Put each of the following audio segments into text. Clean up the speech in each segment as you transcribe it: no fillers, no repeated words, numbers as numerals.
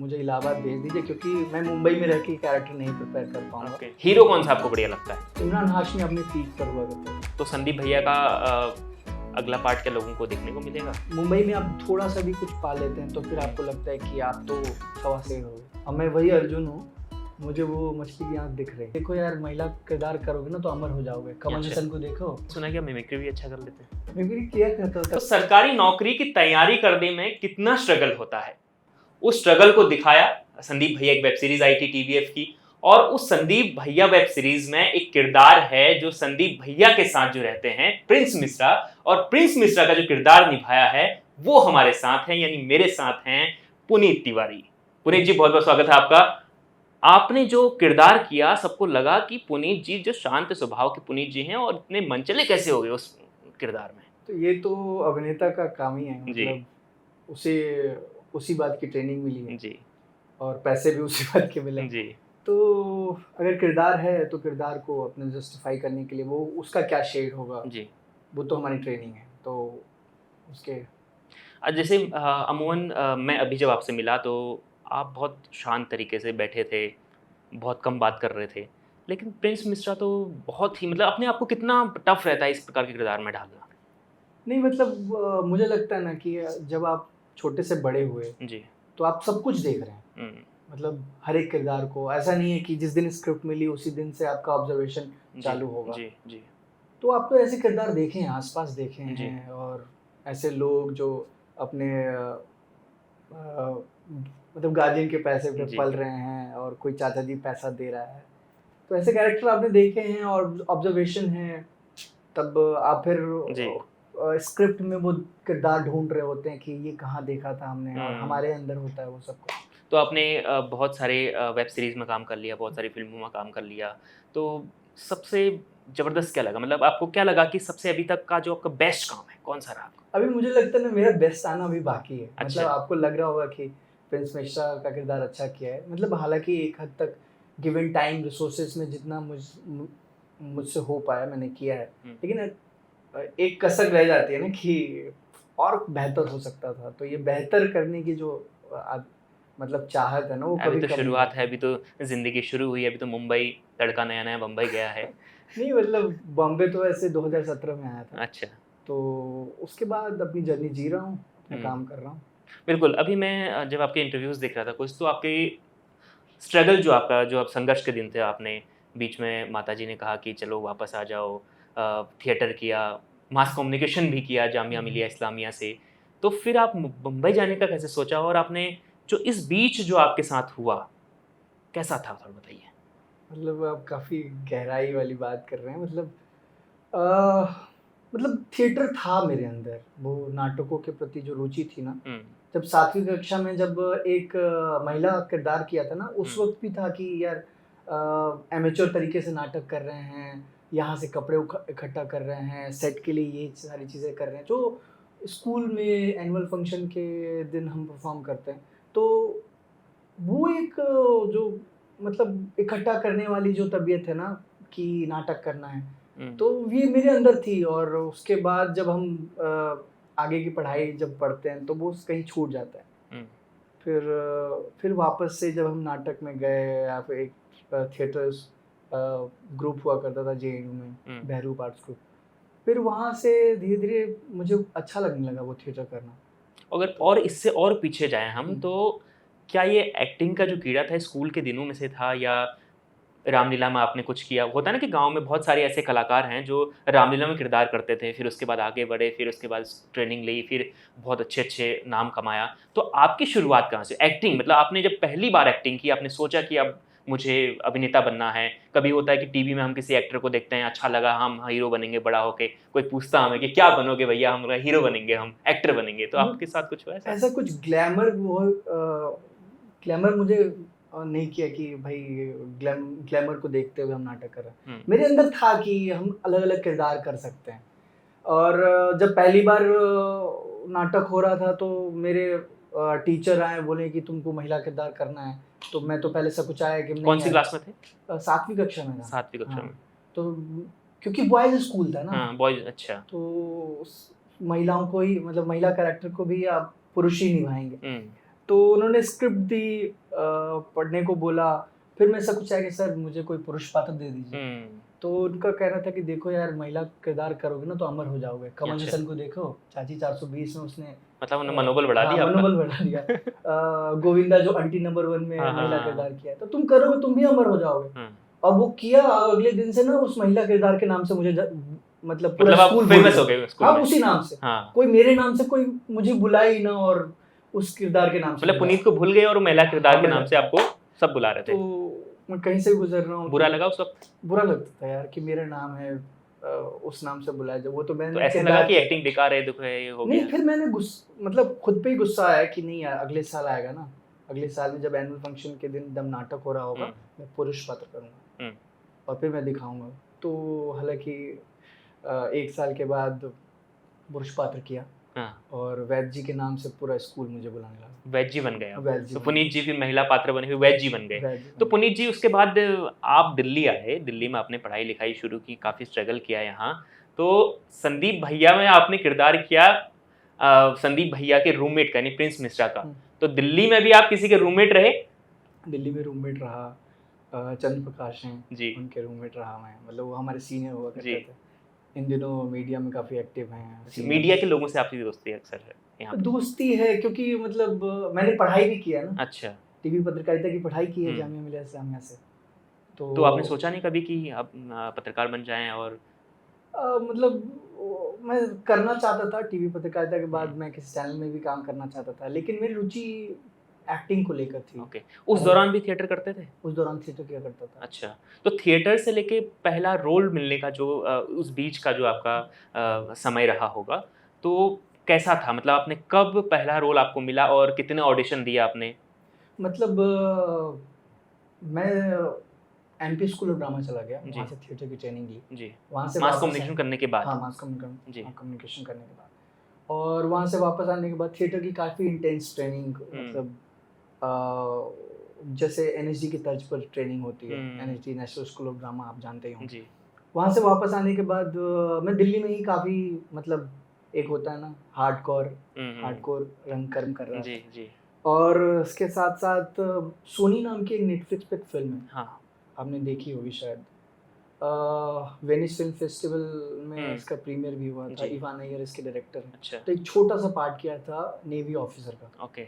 मुझे इलाहाबाद भेज दीजिए, क्योंकि मैं मुंबई में रह के कैरेक्टर नहीं प्रिपेयर कर पाऊंगा। ओके, हीरो कौन सा आपको बढ़िया लगता है? इमरान हाशमी अपने पीक पर हुआ करते थे। तो संदीप भैया का अगला पार्ट क्या लोगों को देखने को मिलेगा? मुंबई में आप थोड़ा सा भी कुछ पा लेते हैं तो फिर आपको लगता है कि आप तो सवा से हो। अब मैं वही अर्जुन हूँ, मुझे वो मछली की आंख दिख रही है। देखो यार, महिला किरदार करोगे ना तो अमर हो जाओगे। कमल अच्छा। हसन को देखो, सुना क्या मिमिक्री भी अच्छा कर लेते हैं? मिमिक्री किया करता तो था। सरकारी नौकरी की तैयारी करने में कितना स्ट्रगल होता है, उस स्ट्रगल को दिखाया। संदीप भैया एक वेब सीरीज आई थी टीवीएफ की, और उस संदीप भैया वेब सीरीज में एक किरदार है जो संदीप भैया के साथ जो रहते हैं, प्रिंस मिश्रा, और प्रिंस मिश्रा का जो किरदार निभाया है वो हमारे साथ हैं, यानी मेरे साथ हैं पुनीत तिवारी। पुनीत जी, बहुत बहुत स्वागत है आपका। आपने जो किरदार किया, सबको लगा कि पुनीत जी जो शांत स्वभाव के पुनीत जी हैं, और इतने मनचले कैसे हो गए उस किरदार में? तो ये तो अभिनेता का काम ही है, जी मतलब उसे उसी बात की ट्रेनिंग मिली है जी और पैसे भी उसी बात के मिले। जी। तो अगर किरदार है तो किरदार को अपने जस्टिफाई करने के लिए वो उसका क्या शेड होगा, जी। वो तो हमारी ट्रेनिंग है। तो उसके जैसे अमूमन मैं अभी जब आपसे मिला तो आप बहुत शांत तरीके से बैठे थे, बहुत कम बात कर रहे थे, लेकिन प्रिंस मिश्रा तो बहुत ही, मतलब अपने आप को कितना टफ रहता है इस प्रकार के किरदार में ढालना? नहीं, मतलब मुझे लगता है ना कि जब आप छोटे से बड़े हुए जी। तो आप सब कुछ देख रहे हैं। मतलब हर एक किरदार को, ऐसा नहीं है कि जिस दिन स्क्रिप्ट मिली उसी दिन से आपका ऑब्जर्वेशन चालू होगा। जी जी तो आप तो ऐसे किरदार देखे हैं, आसपास देखे जी। हैं, और ऐसे लोग जो अपने मतलब गार्जियन के पैसे पे जी। पल रहे हैं और कोई चाचा जी पैसा दे रहा है, तो ऐसे कैरेक्टर आपने देखे हैं और ऑब्जर्वेशन है। तब आप फिर जी। स्क्रिप्ट में वो किरदार ढूंढ रहे होते हैं कि ये कहाँ देखा था हमने, और हमारे अंदर होता है वो सब कुछ। तो आपने बहुत सारे वेब सीरीज में काम कर लिया, बहुत सारी फिल्मों में काम कर लिया, तो सबसे जबरदस्त क्या लगा? मतलब आपको क्या लगा कि सबसे अभी तक का जो आपका बेस्ट काम है, कौन सा रहा आपका? अभी मुझे लगता है ना, मेरा बेस्ट आना अभी बाकी है। अच्छा। मतलब आपको लग रहा होगा कि प्रिंस मिश्रा का किरदार अच्छा किया है, मतलब हालांकि एक हद तक गिवन टाइम रिसोर्सेज में जितना मुझसे हो पाया मैंने किया है, लेकिन एक कसक रह जाती है ना कि और बेहतर हो सकता था। तो ये बेहतर करने की जो मतलब चाहत है ना, वो अभी कभी तो कम नहीं शुरुआत होती। है, अभी तो जिंदगी शुरू हुई है, अभी तो मुंबई, लड़का नया नया बम्बई गया है। नहीं, मतलब बॉम्बे तो ऐसे 2017 में आया था, अच्छा। तो उसके बाद अपनी जर्नी जी रहा हूँ, अपना काम कर रहा हूँ। बिल्कुल। अभी मैं जब आपके इंटरव्यूज देख रहा था कुछ, तो आपके स्ट्रगल जो आपका, जो आप संघर्ष के दिन थे, आपने बीच में माताजी ने कहा कि चलो वापस आ जाओ, थिएटर किया, मास कम्युनिकेशन भी किया जामिया मिलिया इस्लामिया से, तो फिर आप मुंबई जाने का कैसे सोचा, और आपने जो इस बीच जो आपके साथ हुआ कैसा था, थोड़ा बताइए। मतलब आप काफ़ी गहराई वाली बात कर रहे हैं। अ, मतलब थिएटर था मेरे अंदर, वो नाटकों के प्रति जो रुचि थी ना, जब 7वीं कक्षा में जब एक महिला किरदार किया था ना, उस वक्त भी था कि यार एमेच्योर तरीके से नाटक कर रहे हैं, यहाँ से कपड़े इकट्ठा कर रहे हैं, सेट के लिए ये सारी चीज़ें कर रहे हैं जो स्कूल में एनुअल फंक्शन के दिन हम परफॉर्म करते हैं। तो वो एक जो मतलब इकट्ठा करने वाली जो तबीयत है ना कि नाटक करना है, तो ये मेरे अंदर थी। और उसके बाद जब हम आगे की पढ़ाई जब पढ़ते हैं तो वो कहीं छूट जाता है। फिर वापस से जब हम नाटक में गए, या फिर एक थिएटर्स ग्रुप हुआ करता था जेएनयू में, बहरूप आर्ट्स ग्रुप, फिर वहाँ से धीरे धीरे मुझे अच्छा लगने लगा वो थिएटर करना। अगर और इससे और पीछे जाएं हम, तो क्या ये एक्टिंग का जो कीड़ा था स्कूल के दिनों में से था, या रामलीला में आपने कुछ किया? होता है ना कि गांव में बहुत सारे ऐसे कलाकार हैं जो रामलीला में किरदार करते थे, फिर उसके बाद आगे बढ़े, फिर उसके बाद ट्रेनिंग ली, फिर बहुत अच्छे अच्छे नाम कमाया। तो आपकी शुरुआत कहाँ से एक्टिंग, मतलब आपने जब पहली बार एक्टिंग की, आपने सोचा कि अब मुझे अभिनेता बनना है? कभी होता है कि टीवी में हम किसी एक्टर को देखते हैं, अच्छा लगा, हम हीरो बनेंगे बड़ा होके, कोई पूछता हमें कि क्या बनोगे भैया, हम हीरो बनेंगे, हम एक्टर बनेंगे, तो आपके साथ कुछ हुआ ऐसा कुछ ग्लैमर ग्लैमर मुझे नहीं किया कि भाई ग्लैमर को देखते हुए हम नाटक कर रहे हैं। मेरे अंदर था कि हम अलग अलग किरदार कर सकते हैं। और जब पहली बार नाटक हो रहा था तो मेरे टीचर आए, बोले कि तुमको महिला किरदार करना है। तो मैं तो पहले सकुचाया कि कौन सी क्लास में थे? 7वीं कक्षा में था। 7वीं कक्षा में। तो क्योंकि बॉयज स्कूल था ना, बॉयज। अच्छा। तो महिलाओं को ही, मतलब महिला कैरेक्टर को भी आप पुरुष ही निभाएंगे। तो उन्होंने स्क्रिप्ट दी, पढ़ने को बोला। फिर मैं ऐसा कुछ आया कि सर मुझे कोई पुरुष पात्र दे दीजिए। तो उनका कहना था कि देखो यार, महिला किरदार करोगे ना तो अमर हो जाओगे। कमल अच्छा। हसन को देखो, चाची 420 में उसने मतलब उन्होंने मनोबल बढ़ा दिया आपका। मनोबल बढ़ा दिया। गोविंदा जो आंटी नंबर 1 में हाँ, महिला हाँ, किरदार किया है, तो तुम करोगे तुम भी अमर हो जाओगे। अब वो किया, अगले दिन से ना उस महिला किरदार के नाम से मुझे मतलब पूरा आप स्कूल फेमस हो गए स्कूल हाँ में। उसी नाम से। हाँ। कोई मेरे नाम से कोई मुझे बुलाए ही ना, और उस किरदार के नाम से मतलब पुनीत को भूल गए और महिला किरदार के नाम से आपको सब बुला रहे थे। तो मैं कहीं से गुजर रहा हूँ, बुरा लगा उस वक्त? बुरा लगता था यार कि मेरा नाम है, उस नाम से बुलाया जाए। वो तो मैंने तो ऐसा लगा कि एक्टिंग बेकार है, दुख है, ये हो गया? नहीं, फिर मैंने मतलब खुद पे ही गुस्सा आया कि नहीं यार, अगले साल आएगा ना, अगले साल में जब एनुअल फंक्शन के दिन जब नाटक हो रहा होगा, मैं पुरुष पात्र करूँगा और फिर मैं दिखाऊंगा। तो हालांकि 1 साल के बाद पुरुष पात्र किया। और वैद जी के नाम से पूरा स्कूल मुझे बुलाने लगा। वैद जी बन गए आप। वैद जी तो बन पुनीत जी फिर महिला पात्र बने हुए वैद जी बन गए। वैद जी तो बन पुनीत जी उसके बाद आप दिल्ली आए, दिल्ली में आपने पढ़ाई लिखाई शुरू की, काफ़ी स्ट्रगल किया यहाँ। तो संदीप भैया में आपने किरदार किया संदीप भैया के रूममेट का, यानी प्रिंस मिश्रा का। तो दिल्ली में भी आप किसी के रूममेट रहे? दिल्ली में रूममेट रहा, चंद्र प्रकाश हैं जी, उनके रूममेट रहा मैं, मतलब वो हमारे सीनियर हुआ जी। करते थे। इन दिनों मीडिया में काफ़ी एक्टिव हैं। मीडिया के लोगों से आपकी दोस्ती अक्सर है यहाँ पे? दोस्ती है क्योंकि मतलब मैंने पढ़ाई भी किया ना। अच्छा। टीवी पत्रकारिता की पढ़ाई की है जामिया मिलिया इस्लामिया से। तो आपने सोचा नहीं कभी कि आप पत्रकार बन जाएं? और मतलब मैं करना चाहता था, टीवी पत्रकारिता के बाद मैं किसी चैनल में भी काम करना चाहता था, लेकिन मेरी रुचि एक्टिंग को लेकर थी। ओके। उस दौरान भी थिएटर करते थे? उस दौरान थिएटर किया करता था। अच्छा। तो थिएटर से लेके पहला रोल मिलने का जो उस बीच का जो आपका समय रहा होगा, तो कैसा था? मतलब आपने कब पहला रोल आपको मिला और कितने ऑडिशन दिए आपने? मतलब मैं एमपी स्कूल ऑफ ड्रामा चला गया, वहाँ से थिएटर की ट्रेनिंग ली। जी। वहाँ से मास कम्युनिकेशन करने के बाद? हाँ, मास कम्युनिकेशन करने के बाद। और वहाँ से वापस आने के बाद थिएटर की काफ़ी इंटेंस ट्रेनिंग, मतलब जैसे एनएसडी की तर्ज पर ट्रेनिंग होती है, NSD national school of drama, आप जानते ही होंगे। वहाँ से वापस आने के बाद मैं दिल्ली में ही काफ़ी, मतलब एक होता है ना हार्डकोर रंग कर्म कर रहा था। जी। और उसके साथ साथ सोनी नाम की एक नेटफ्लिक्स पे फिल्म है, हाँ, आपने देखी होगी शायद। वेनिस फिल्म फेस्टिवल में इसका प्रीमियर भी हुआ था। इवान अय्यर इसके डायरेक्टर हैं। अच्छा। तो एक छोटा सा पार्ट किया था नेवी ऑफिसर का। ओके।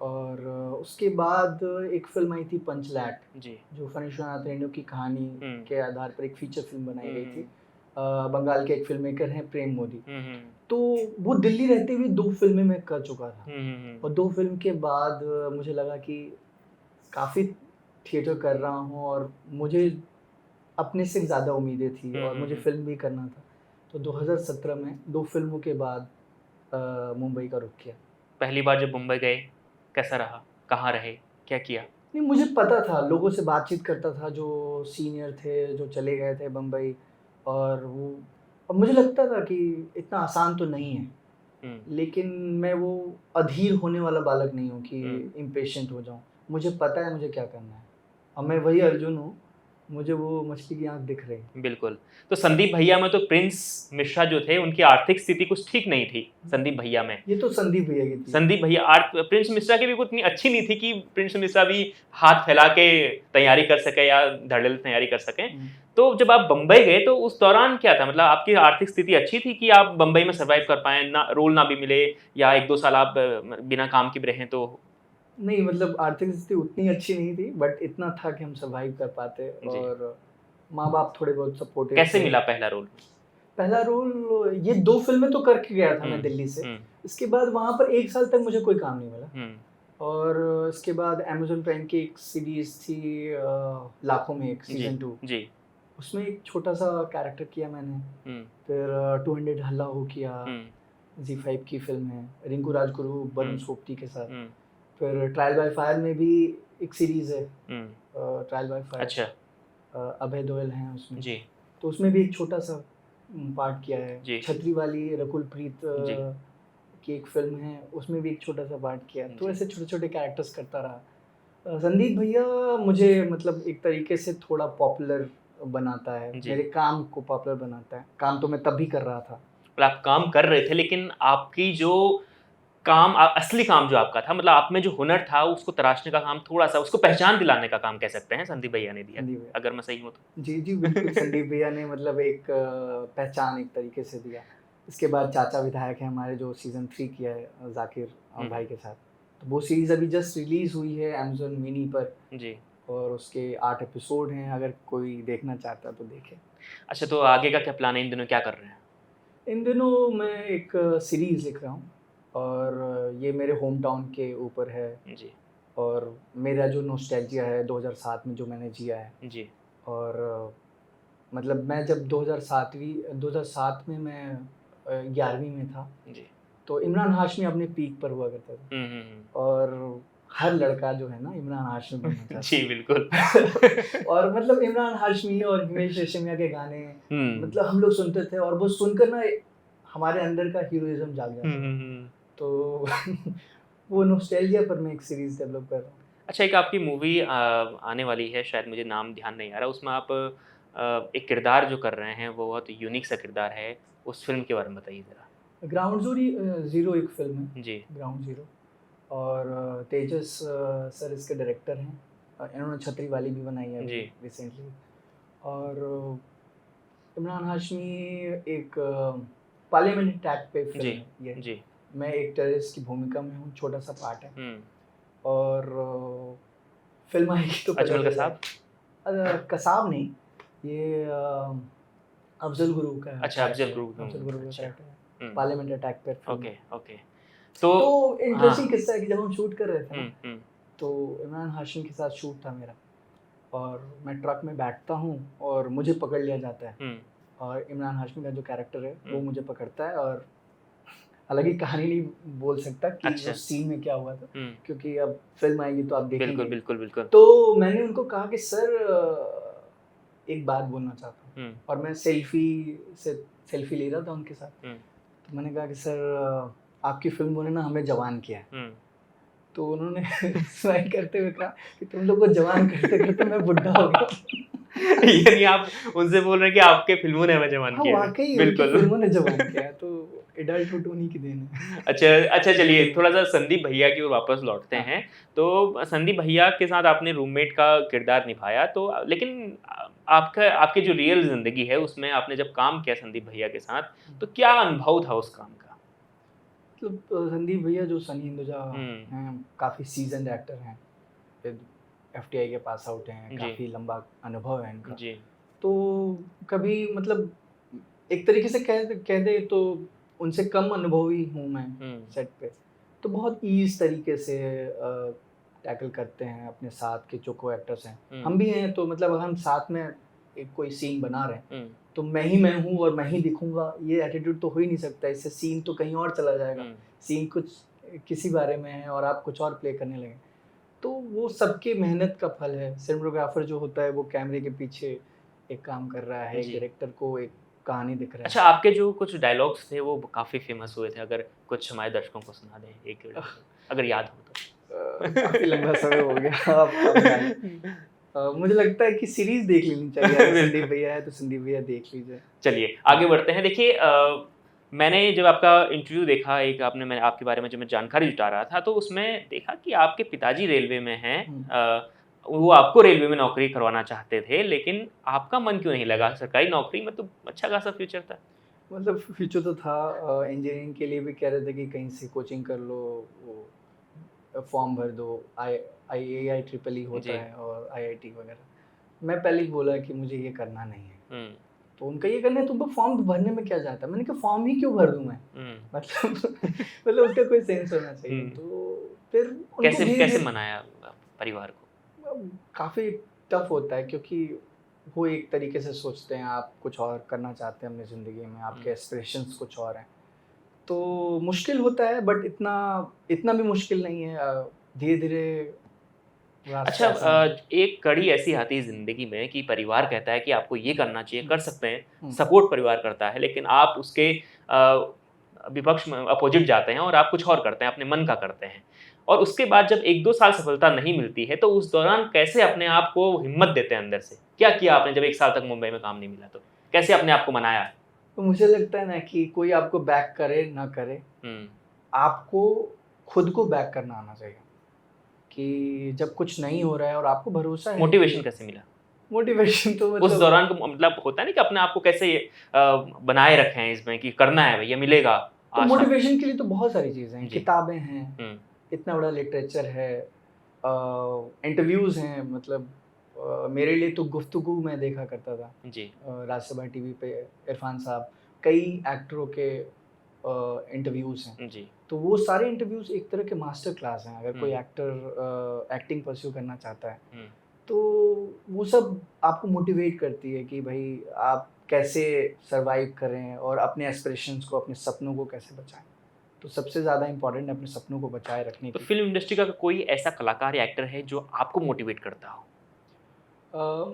और उसके बाद एक फिल्म आई थी पंचलैट, जी। जो फणीश्वरनाथ रेणु की कहानी के आधार पर एक फीचर फिल्म बनाई गई थी। बंगाल के एक फिल्म मेकर हैं प्रेम मोदी। तो वो दिल्ली रहते हुए 2 फिल्में मैं कर चुका था। और 2 फिल्म के बाद मुझे लगा कि काफ़ी थिएटर कर रहा हूँ और मुझे अपने से ज़्यादा उम्मीदें थी और मुझे फिल्म भी करना था। तो 2017 में 2 फिल्मों के बाद मुंबई का रुख किया। पहली बार जब मुंबई गए, कैसा रहा? कहाँ रहे? क्या किया? नहीं, मुझे पता था, लोगों से बातचीत करता था जो सीनियर थे, जो चले गए थे बम्बई, और मुझे लगता था कि इतना आसान तो नहीं है। लेकिन मैं वो अधीर होने वाला बालक नहीं हूँ कि इम्पेशेंट हो जाऊँ। मुझे पता है मुझे क्या करना है, और मैं वही अर्जुन हूँ, मुझे वो मछली की आँख दिख रही। बिल्कुल। तो संदीप भैया में तो प्रिंस मिश्रा जो थे, उनकी आर्थिक स्थिति कुछ ठीक नहीं थी संदीप भैया में। ये तो संदीप भैया की थी। संदीप भैया प्रिंस मिश्रा की भी उतनी अच्छी नहीं थी कि प्रिंस मिश्रा भी हाथ फैला के तैयारी कर सके या धड़ल्ले तैयारी कर सकें। तो जब आप बम्बई गए तो उस दौरान क्या था? मतलब आपकी आर्थिक स्थिति अच्छी थी कि आप बम्बई में सर्वाइव कर पाएँ, ना रोल ना भी मिले, या 1-2 साल आप बिना काम के भी रहें तो? नहीं, मतलब आर्थिक स्थिति उतनी अच्छी नहीं थी, बट इतना था कि हम सर्वाइव कर पाते। और माँ-बाप थोड़े बहुत सपोर्टिव थे। कैसे मिला पहला रोल? पहला रोल, ये 2 फिल्में तो करके गया था मैं दिल्ली से। इसके बाद वहाँ पर 1 साल तक मुझे कोई काम नहीं मिला। और इसके बाद अमेज़न प्राइम की एक सीरीज़ थी लाखों में एक, सीज़न 2। जी। उसमें एक छोटा-सा कैरेक्टर किया मैंने। फिर 200 हल्ला हो किया, ज़ी5 की फ़िल्म है, रिंकू राजगुरु, वरुण सोपती के साथ। फिर ट्रायल बाय फायर में भी एक सीरीज़ है, ट्रायल बाय फायर। अच्छा। अभय देओल हैं उसमें। जी। तो उसमें भी एक छोटा-सा पार्ट किया है। जी। छतरी वाली रकुल प्रीत की एक फिल्म है, उसमें भी एक छोटा-सा पार्ट किया। तो ऐसे छोटे-छोटे कैरेक्टर्स करता रहा। संदीप भैया मुझे मतलब एक तरीके से थोड़ा पॉपुलर बनाता है, मेरे काम को पॉपुलर बनाता है। काम तो मैं तब भी कर रहा था। मतलब आप काम कर रहे थे, लेकिन आपकी जो काम असली काम जो आपका था, मतलब आप में जो हुनर था उसको तराशने का काम, थोड़ा सा उसको पहचान दिलाने का काम कह सकते हैं संदीप भैया ने दिया, संदीप भैया, अगर मैं सही हूँ तो। जी जी बिल्कुल, संदीप भैया ने मतलब एक पहचान एक तरीके से दिया। इसके बाद चाचा विधायक हैं हमारे, जो सीज़न 3 किया है जाकिर भाई के साथ, तो वो सीरीज़ अभी जस्ट रिलीज़ हुई है अमेज़न मिनी पर जी। और उसके 8 एपिसोड हैं, अगर कोई देखना चाहता है तो देखे। अच्छा, तो आगे का क्या प्लान है, इन दिनों क्या कर रहे हैं? इन दिनों मैं एक सीरीज़ लिख रहा हूँ और ये मेरे होम टाउन के ऊपर है जी, और मेरा जो नॉस्टैल्जिया है 2007 में जो मैंने जिया है। जी, और मतलब मैं जब 2007 में मैं 11वीं में था, जी। तो इमरान हाशमी अपने पीक पर हुआ करता था हुँ, हुँ, हुँ। और हर लड़का जो है ना इमरान हाशमी बनना चाहता जी, बिल्कुल। है। और मतलब इमरान हाशमी और हिमेश रेशमिया के गाने हुँ। मतलब हम लोग सुनते थे और वो सुनकर ना हमारे अंदर का हीरोइज़्म जाग हुँ, जाता था। हुँ, हुँ। तो वो नॉस्टैल्जिया पर मैं एक सीरीज़ डेवलप कर रहा हूँ। अच्छा, एक आपकी मूवी आने वाली है, शायद मुझे नाम ध्यान नहीं आ रहा, उसमें आप एक किरदार जो कर रहे हैं, वो बहुत यूनिक सा किरदार है, उस फ़िल्म के बारे में बताइए ज़रा? ज़ीरो एक फ़िल्म है, जी, ग्राउंड ज़ीरो। और तेजस सर इसके डायरेक्टर हैं। इन्होंने छतरी वाली भी बनाई है अभी जी, रिसेंटली। और इमरान हाशमी एक पार्लियामेंट टैग पे जी, फ़िल्म है ये। जी। मैं एक टेररिस्ट की भूमिका में हूँ, छोटा-सा पार्ट है। हुँ। और फ़िल्म आएगी तो पता अजमल चल कसाब? जाएगा। कसाब नहीं, ये अफ़ज़ल गुरु का अच्छा, कैरेक्टर अफ़ज़ल है, गुरु। अफ़ज़ल गुरु का अच्छा। कैरेक्टर है। हुँ, पार्लियामेंट अटैक पे फ़िल्म ओके, है। ओके। तो तो हाँ। इंटरेस्टिंग किस्सा है कि जब हम शूट कर रहे थे ना, हुँ, हुँ, तो इमरान हाशमी के साथ शूट था मेरा और मैं ट्रक में बैठता हूँ और मुझे पकड़ लिया जाता है। हुँ, और इमरान हाशमी का जो कैरेक्टर है वो हुँ। मुझे पकड़ता है और हालाँकि कहानी नहीं बोल सकता कि अच्छा। उस सीन में क्या हुआ था, हुँ। क्योंकि अब फ़िल्म आएगी तो आप बिल्कुल, देखेंगे। बिल्कुल, बिल्कुल। तो मैंने उनको कहा कि सर एक बात बोलना चाहता हूँ। हुँ, और मैं सेल्फ़ी ले रहा था उनके साथ। हुँ, तो मैंने कहा कि सर आपकी फ़िल्मों ने ना हमें जवान किया है। हुँ। तो उन्होंने स्माइल करते हुए कहा कि तुम लोग को जवान करते-करते मैं बुड्ढा हो गया हूँ। यानी आप उनसे बोल रहे हैं कि आपके फ़िल्मों ने हमें जवान हाँ, किया है। वाक़ई उनकी बिल्कुल। फ़िल्मों ने जवान किया है, तो एडल्टहुड उन्हीं की देन है। अच्छा, अच्छा, चलिए जी, थोड़ा-सा संदीप भैया की ओर वापस लौटते हाँ। हैं। तो संदीप भैया के साथ आपने रूममेट का किरदार निभाया, तो लेकिन आपका आपकी जो रियल ज़िंदगी है उसमें आपने जब काम किया संदीप भैया के साथ, तो क्या अनुभव था उस काम का? मतलब संदीप भैया जो सनी हिंदुजा हुँ, हैं, काफ़ी सीज़न्ड एक्टर हैं। फिर एफटीआई के पास आउट हैं, जी, काफ़ी लंबा अनुभव है इनका। जी। तो कभी मतलब एक तरीके से कह दें तो उनसे कम अनुभवी हूँ मैं हुँ, सेट पे। तो बहुत ईज़ तरीके से टैकल करते हैं अपने साथ के जो को-एक्टर्स हैं। हुँ, हम भी हैं तो मतलब अगर हम साथ में एक कोई सीन बना रहे हैं, हुँ, तो मैं हूँ और मैं ही दिखूँगा, ये एटीट्यूड तो हो ही नहीं सकता। इससे सीन तो कहीं और चला जाएगा। हुँ, सीन कुछ किसी बारे में है और आप कुछ और प्ले करने लगे। तो वो सबकी मेहनत का फल है। सिनेमेटोग्राफर जो होता है वो कैमरे के पीछे एक काम कर रहा है, एक जी। डायरेक्टर को एक कहानी दिख रहा है। अच्छा, आपके जो कुछ डायलॉग्स थे वो काफ़ी फ़ेमस हुए थे, अगर कुछ हमारे दर्शकों को सुना दें 1 डायलॉग, अगर याद हो तो? काफ़ी लंबा समय हो गया अब याद मुझे लगता है कि सीरीज़ देख लेनी चाहिए। अगर संदीप बिल्कुल। भैया है तो संदीप भैया देख लीजिए। चलिए, आगे बढ़ते हैं। देखिए मैंने जब आपका इंटरव्यू देखा, एक आपने मैं आपके बारे में जब मैं जानकारी जुटा रहा था, तो उसमें देखा कि आपके पिताजी रेलवे में हैं। हुँ। वो आपको रेलवे में नौकरी करवाना चाहते थे, लेकिन आपका मन क्यों नहीं लगा? सरकारी नौकरी में तो अच्छा खासा फ्यूचर था। मतलब फ्यूचर तो था इंजीनियरिंग के लिए भी कह रहे थे कि कहीं से कोचिंग कर लो, वो फॉर्म भर दो। आईआईआई ट्रिपल ई होता जी। है और आईआईटी वगैरह। मैं पहले ही बोला कि मुझे ये करना नहीं है। हुँ, तो उनका ये कहना है तुमको फॉर्म भरने में क्या जाता है? मैंने कहा फॉर्म ही क्यों भर दूँ मैं? हुँ। मतलब मतलब उसका कोई सेंस होना चाहिए। हुँ। तो फिर उनको कैसे कैसे धीरे-धीरे मनाया परिवार को? काफ़ी टफ होता है क्योंकि वो एक तरीके से सोचते हैं आप कुछ और करना चाहते हैं अपनी ज़िंदगी में, आपके हुँ। एस्पिरेशंस कुछ और हैं। तो मुश्किल होता है बट इतना इतना भी मुश्किल नहीं है। धीरे-धीरे अच्छा, रास्ता आसान होता है। एक कड़ी ऐसी आती है ज़िंदगी में कि परिवार कहता है कि आपको ये करना चाहिए, हुँ, कर सकते हैं, हुँ, सपोर्ट परिवार करता है, लेकिन आप उसके विपक्ष में अपोज़िट जाते हैं और आप कुछ और करते हैं, अपने मन का करते हैं। और उसके बाद जब 1-2 साल सफलता नहीं मिलती है, तो उस दौरान कैसे अपने आप को हिम्मत देते हैं अंदर से? क्या किया आपने जब 1 साल तक मुंबई में काम नहीं मिला तो? कैसे अपने आप को मनाया? तो मुझे लगता है ना कि कोई आपको बैक करे ना करे, हुँ, आपको खुद को बैक करना आना चाहिए कि जब कुछ नहीं हो रहा है और आपको भरोसा है। मोटिवेशन कैसे मिला मोटिवेशन तो उस मतलब दौरान मतलब होता है ना कि अपने आप को कैसे बनाए रखें इसमें कि करना है भैया, मिलेगा तो आशा। मोटिवेशन के लिए तो बहुत सारी चीज़ें हैं, जी। किताबें हैं, हम्म, इतना बड़ा लिटरेचर है, इंटरव्यूज़ हैं, मतलब मेरे लिए तो गुफ्तगू मैं देखा करता था जी। राज्यसभा टीवी पे इरफान साहब, कई एक्टरों के इंटरव्यूज़ हैं। जी। तो वो सारे इंटरव्यूज़ एक तरह के मास्टर क्लास हैं, अगर कोई हम्म, एक्टर एक्टिंग परस्यू करना चाहता है। हम्म, तो वो सब आपको मोटिवेट करती है कि भाई आप कैसे सर्वाइव करें और अपने एस्पिरेशंस को, अपने सपनों को कैसे बचाएं। तो सबसे ज़्यादा इम्पोर्टेंट है अपने सपनों को बचाए रखने तो की। फिल्म इंडस्ट्री का कोई ऐसा कलाकार या एक्टर है जो आपको मोटिवेट करता हो?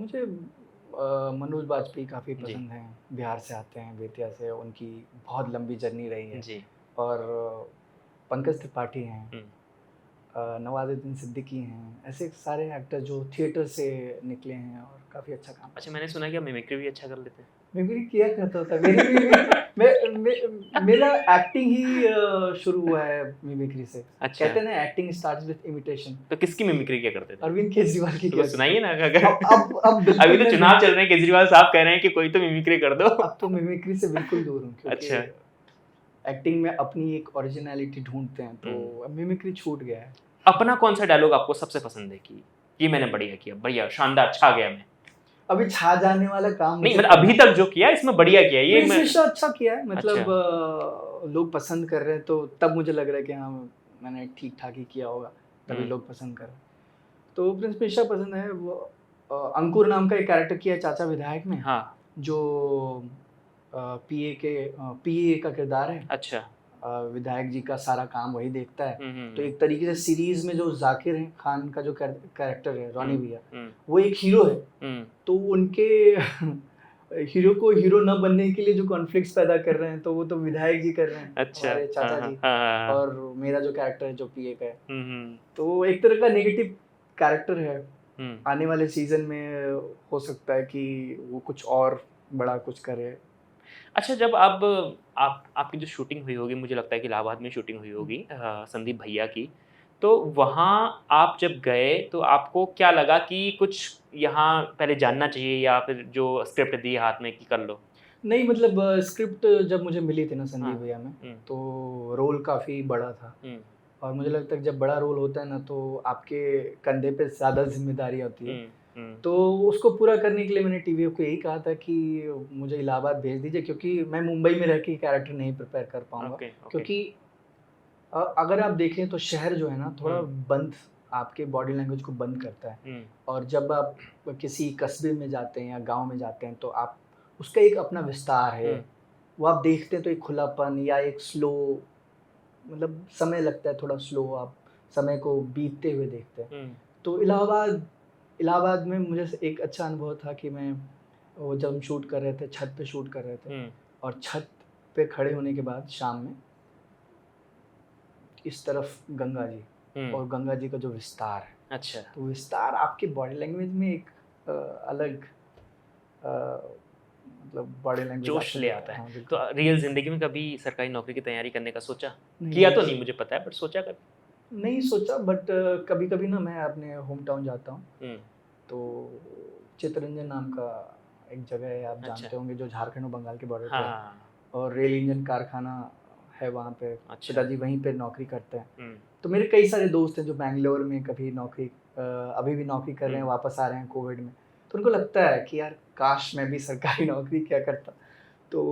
मुझे मनोज बाजपेयी काफ़ी जी। पसंद हैं, बिहार से आते हैं, बेतिया से, उनकी बहुत लंबी जर्नी रही है। जी। और पंकज त्रिपाठी हैं, हम्म। नवाजुद्दीन सिद्दीकी हैं, ऐसे सारे एक्टर जो थिएटर से निकले हैं और काफ़ी अच्छा काम अच्छा, करते मैंने सुना कि आप मिमिक्री भी अच्छा कर लेते हैं। हैं। मिमिक्री किया करता था, मेरी मेरा एक्टिंग ही शुरू हुआ है मिमिक्री से। अच्छा, कहते हैं ना, एक्टिंग स्टार्ट्स विद इमिटेशन। तो किसकी मिमिक्री क्या करते थे? अरविंद केजरीवाल की तो किया कुछ सुनाइए ना करता अगर था। अब बिल्कुल अभी तो मैं चुनाव चल रहे हैं, केजरीवाल साहब कह रहे हैं कि कोई तो मिमिक्री कर दो। अब तो मिमिक्री से बिल्कुल दूर हूँ, क्योंकि अच्छा। एक्टिंग में अपनी एक ओरिजिनलिटी ढूंढते हैं, तो अब मिमिक्री छूट गया है। अपना कौन सा डायलॉग आपको सबसे पसंद है कि ये मैंने बढ़िया किया, बढ़िया, शानदार, छा गया मैं? अभी छा जाने वाला काम नहीं मुझे मतलब करना अभी है। तक जो किया इसमें बढ़िया किया ये प्रिंस मैं। मिश्रा अच्छा किया है, अच्छा। मतलब लोग पसंद कर रहे हैं, तो तब मुझे लग रहा है कि हाँ, मैंने ठीक ठाक ही किया होगा, तभी लोग पसंद कर रहे हैं। तो प्रिंस मिश्रा पसंद है। वो अंकुर नाम का एक कैरेक्टर किया है चाचा विधायक में, हाँ। जो पीए का किरदार है। अच्छा। विधायक जी का सारा काम वही देखता है। हम्म, तो एक तरीके से सीरीज में जो जाकिर हैं खान का जो कैरेक्टर है, रॉनी भैया, हम्म, वो एक हीरो है। हम्म, तो उनके हीरो को हीरो न बनने के लिए जो कॉन्फ्लिक्ट्स पैदा कर रहे हैं, तो वो तो विधायक जी कर रहे हैं, अच्छा। हमारे हाँ, चाचा हाँ, जी। हाँ। और मेरा जो कैरेक्टर है जो पीए का है, हम्म, तो एक तरह का नेगेटिव कैरेक्टर है। हम्म। आने वाले सीजन में हो सकता है कि वो कुछ और बड़ा कुछ करे। अच्छा, जब अब आप आपकी जो शूटिंग हुई होगी, मुझे लगता है कि इलाहाबाद में शूटिंग हुई होगी संदीप भैया की, तो वहाँ आप जब गए तो आपको क्या लगा कि कुछ यहाँ पहले जानना चाहिए या फिर जो स्क्रिप्ट दी हाथ में कि कर लो? नहीं, मतलब स्क्रिप्ट जब मुझे मिली थी ना हाँ। संदीप भैया में, हुँ, तो रोल काफ़ी बड़ा था। हुँ, और मुझे लगता है कि जब बड़ा रोल होता है ना, तो आपके कंधे पे ज़्यादा ज़िम्मेदारी होती है। हुँ, हुँ। तो उसको पूरा करने के लिए मैंने टीवीएफ को यही कहा था कि मुझे इलाहाबाद भेज दीजिए, क्योंकि मैं मुंबई में रह के कैरेक्टर नहीं प्रिपेयर कर पाऊँगा। Okay, okay. क्योंकि अगर आप देखें तो शहर जो है ना, थोड़ा हुँ, बंद, आपके बॉडी लैंग्वेज को बंद करता है। हुँ, और जब आप किसी कस्बे में जाते हैं या गाँव में जाते हैं, तो आप उसका एक अपना विस्तार है। हुँ, वो आप देखते हैं तो एक खुलापन या एक स्लो, मतलब समय लगता है थोड़ा स्लो, आप समय को बीतते हुए देखते हैं। हुँ, तो इलाहाबाद इलाहाबाद में मुझे एक अच्छा अनुभव था कि मैं, वो जब हम शूट कर रहे थे, छत पे शूट कर रहे थे, हुँ, और छत पे खड़े होने के बाद शाम में इस तरफ गंगा जी, हुँ। और गंगा जी का जो विस्तार है, अच्छा। तो विस्तार आपके बॉडी लैंग्वेज में एक अलग मतलब बॉडी लैंग्वेज जोश आपको ले देता आता है। है। हाँ, तो बिल्कुल। रियल ज़िंदगी में कभी सरकारी नौकरी की तैयारी करने का सोचा? नहीं, किया नहीं, तो नहीं मुझे पता है, बट सोचा कभी? नहीं सोचा, बट कभी-कभी ना मैं अपने होम टाउन जाता हूँ, हुँ, तो चित्तरंजन नाम का एक जगह है, आप अच्छा। जानते होंगे, जो झारखंड और बंगाल के बॉर्डर पे है। हाँ, और रेल इंजन कारखाना है वहाँ पे, अच्छा। पिताजी वहीं पे नौकरी करते हैं। हुँ, तो मेरे कई सारे दोस्त हैं जो बैंगलोर में कभी नौकरी अभी भी नौकरी कर रहे हैं, हुँ। वापस आ रहे हैं कोविड में। तो उनको लगता है कि यार काश मैं भी सरकारी नौकरी किया करता। तो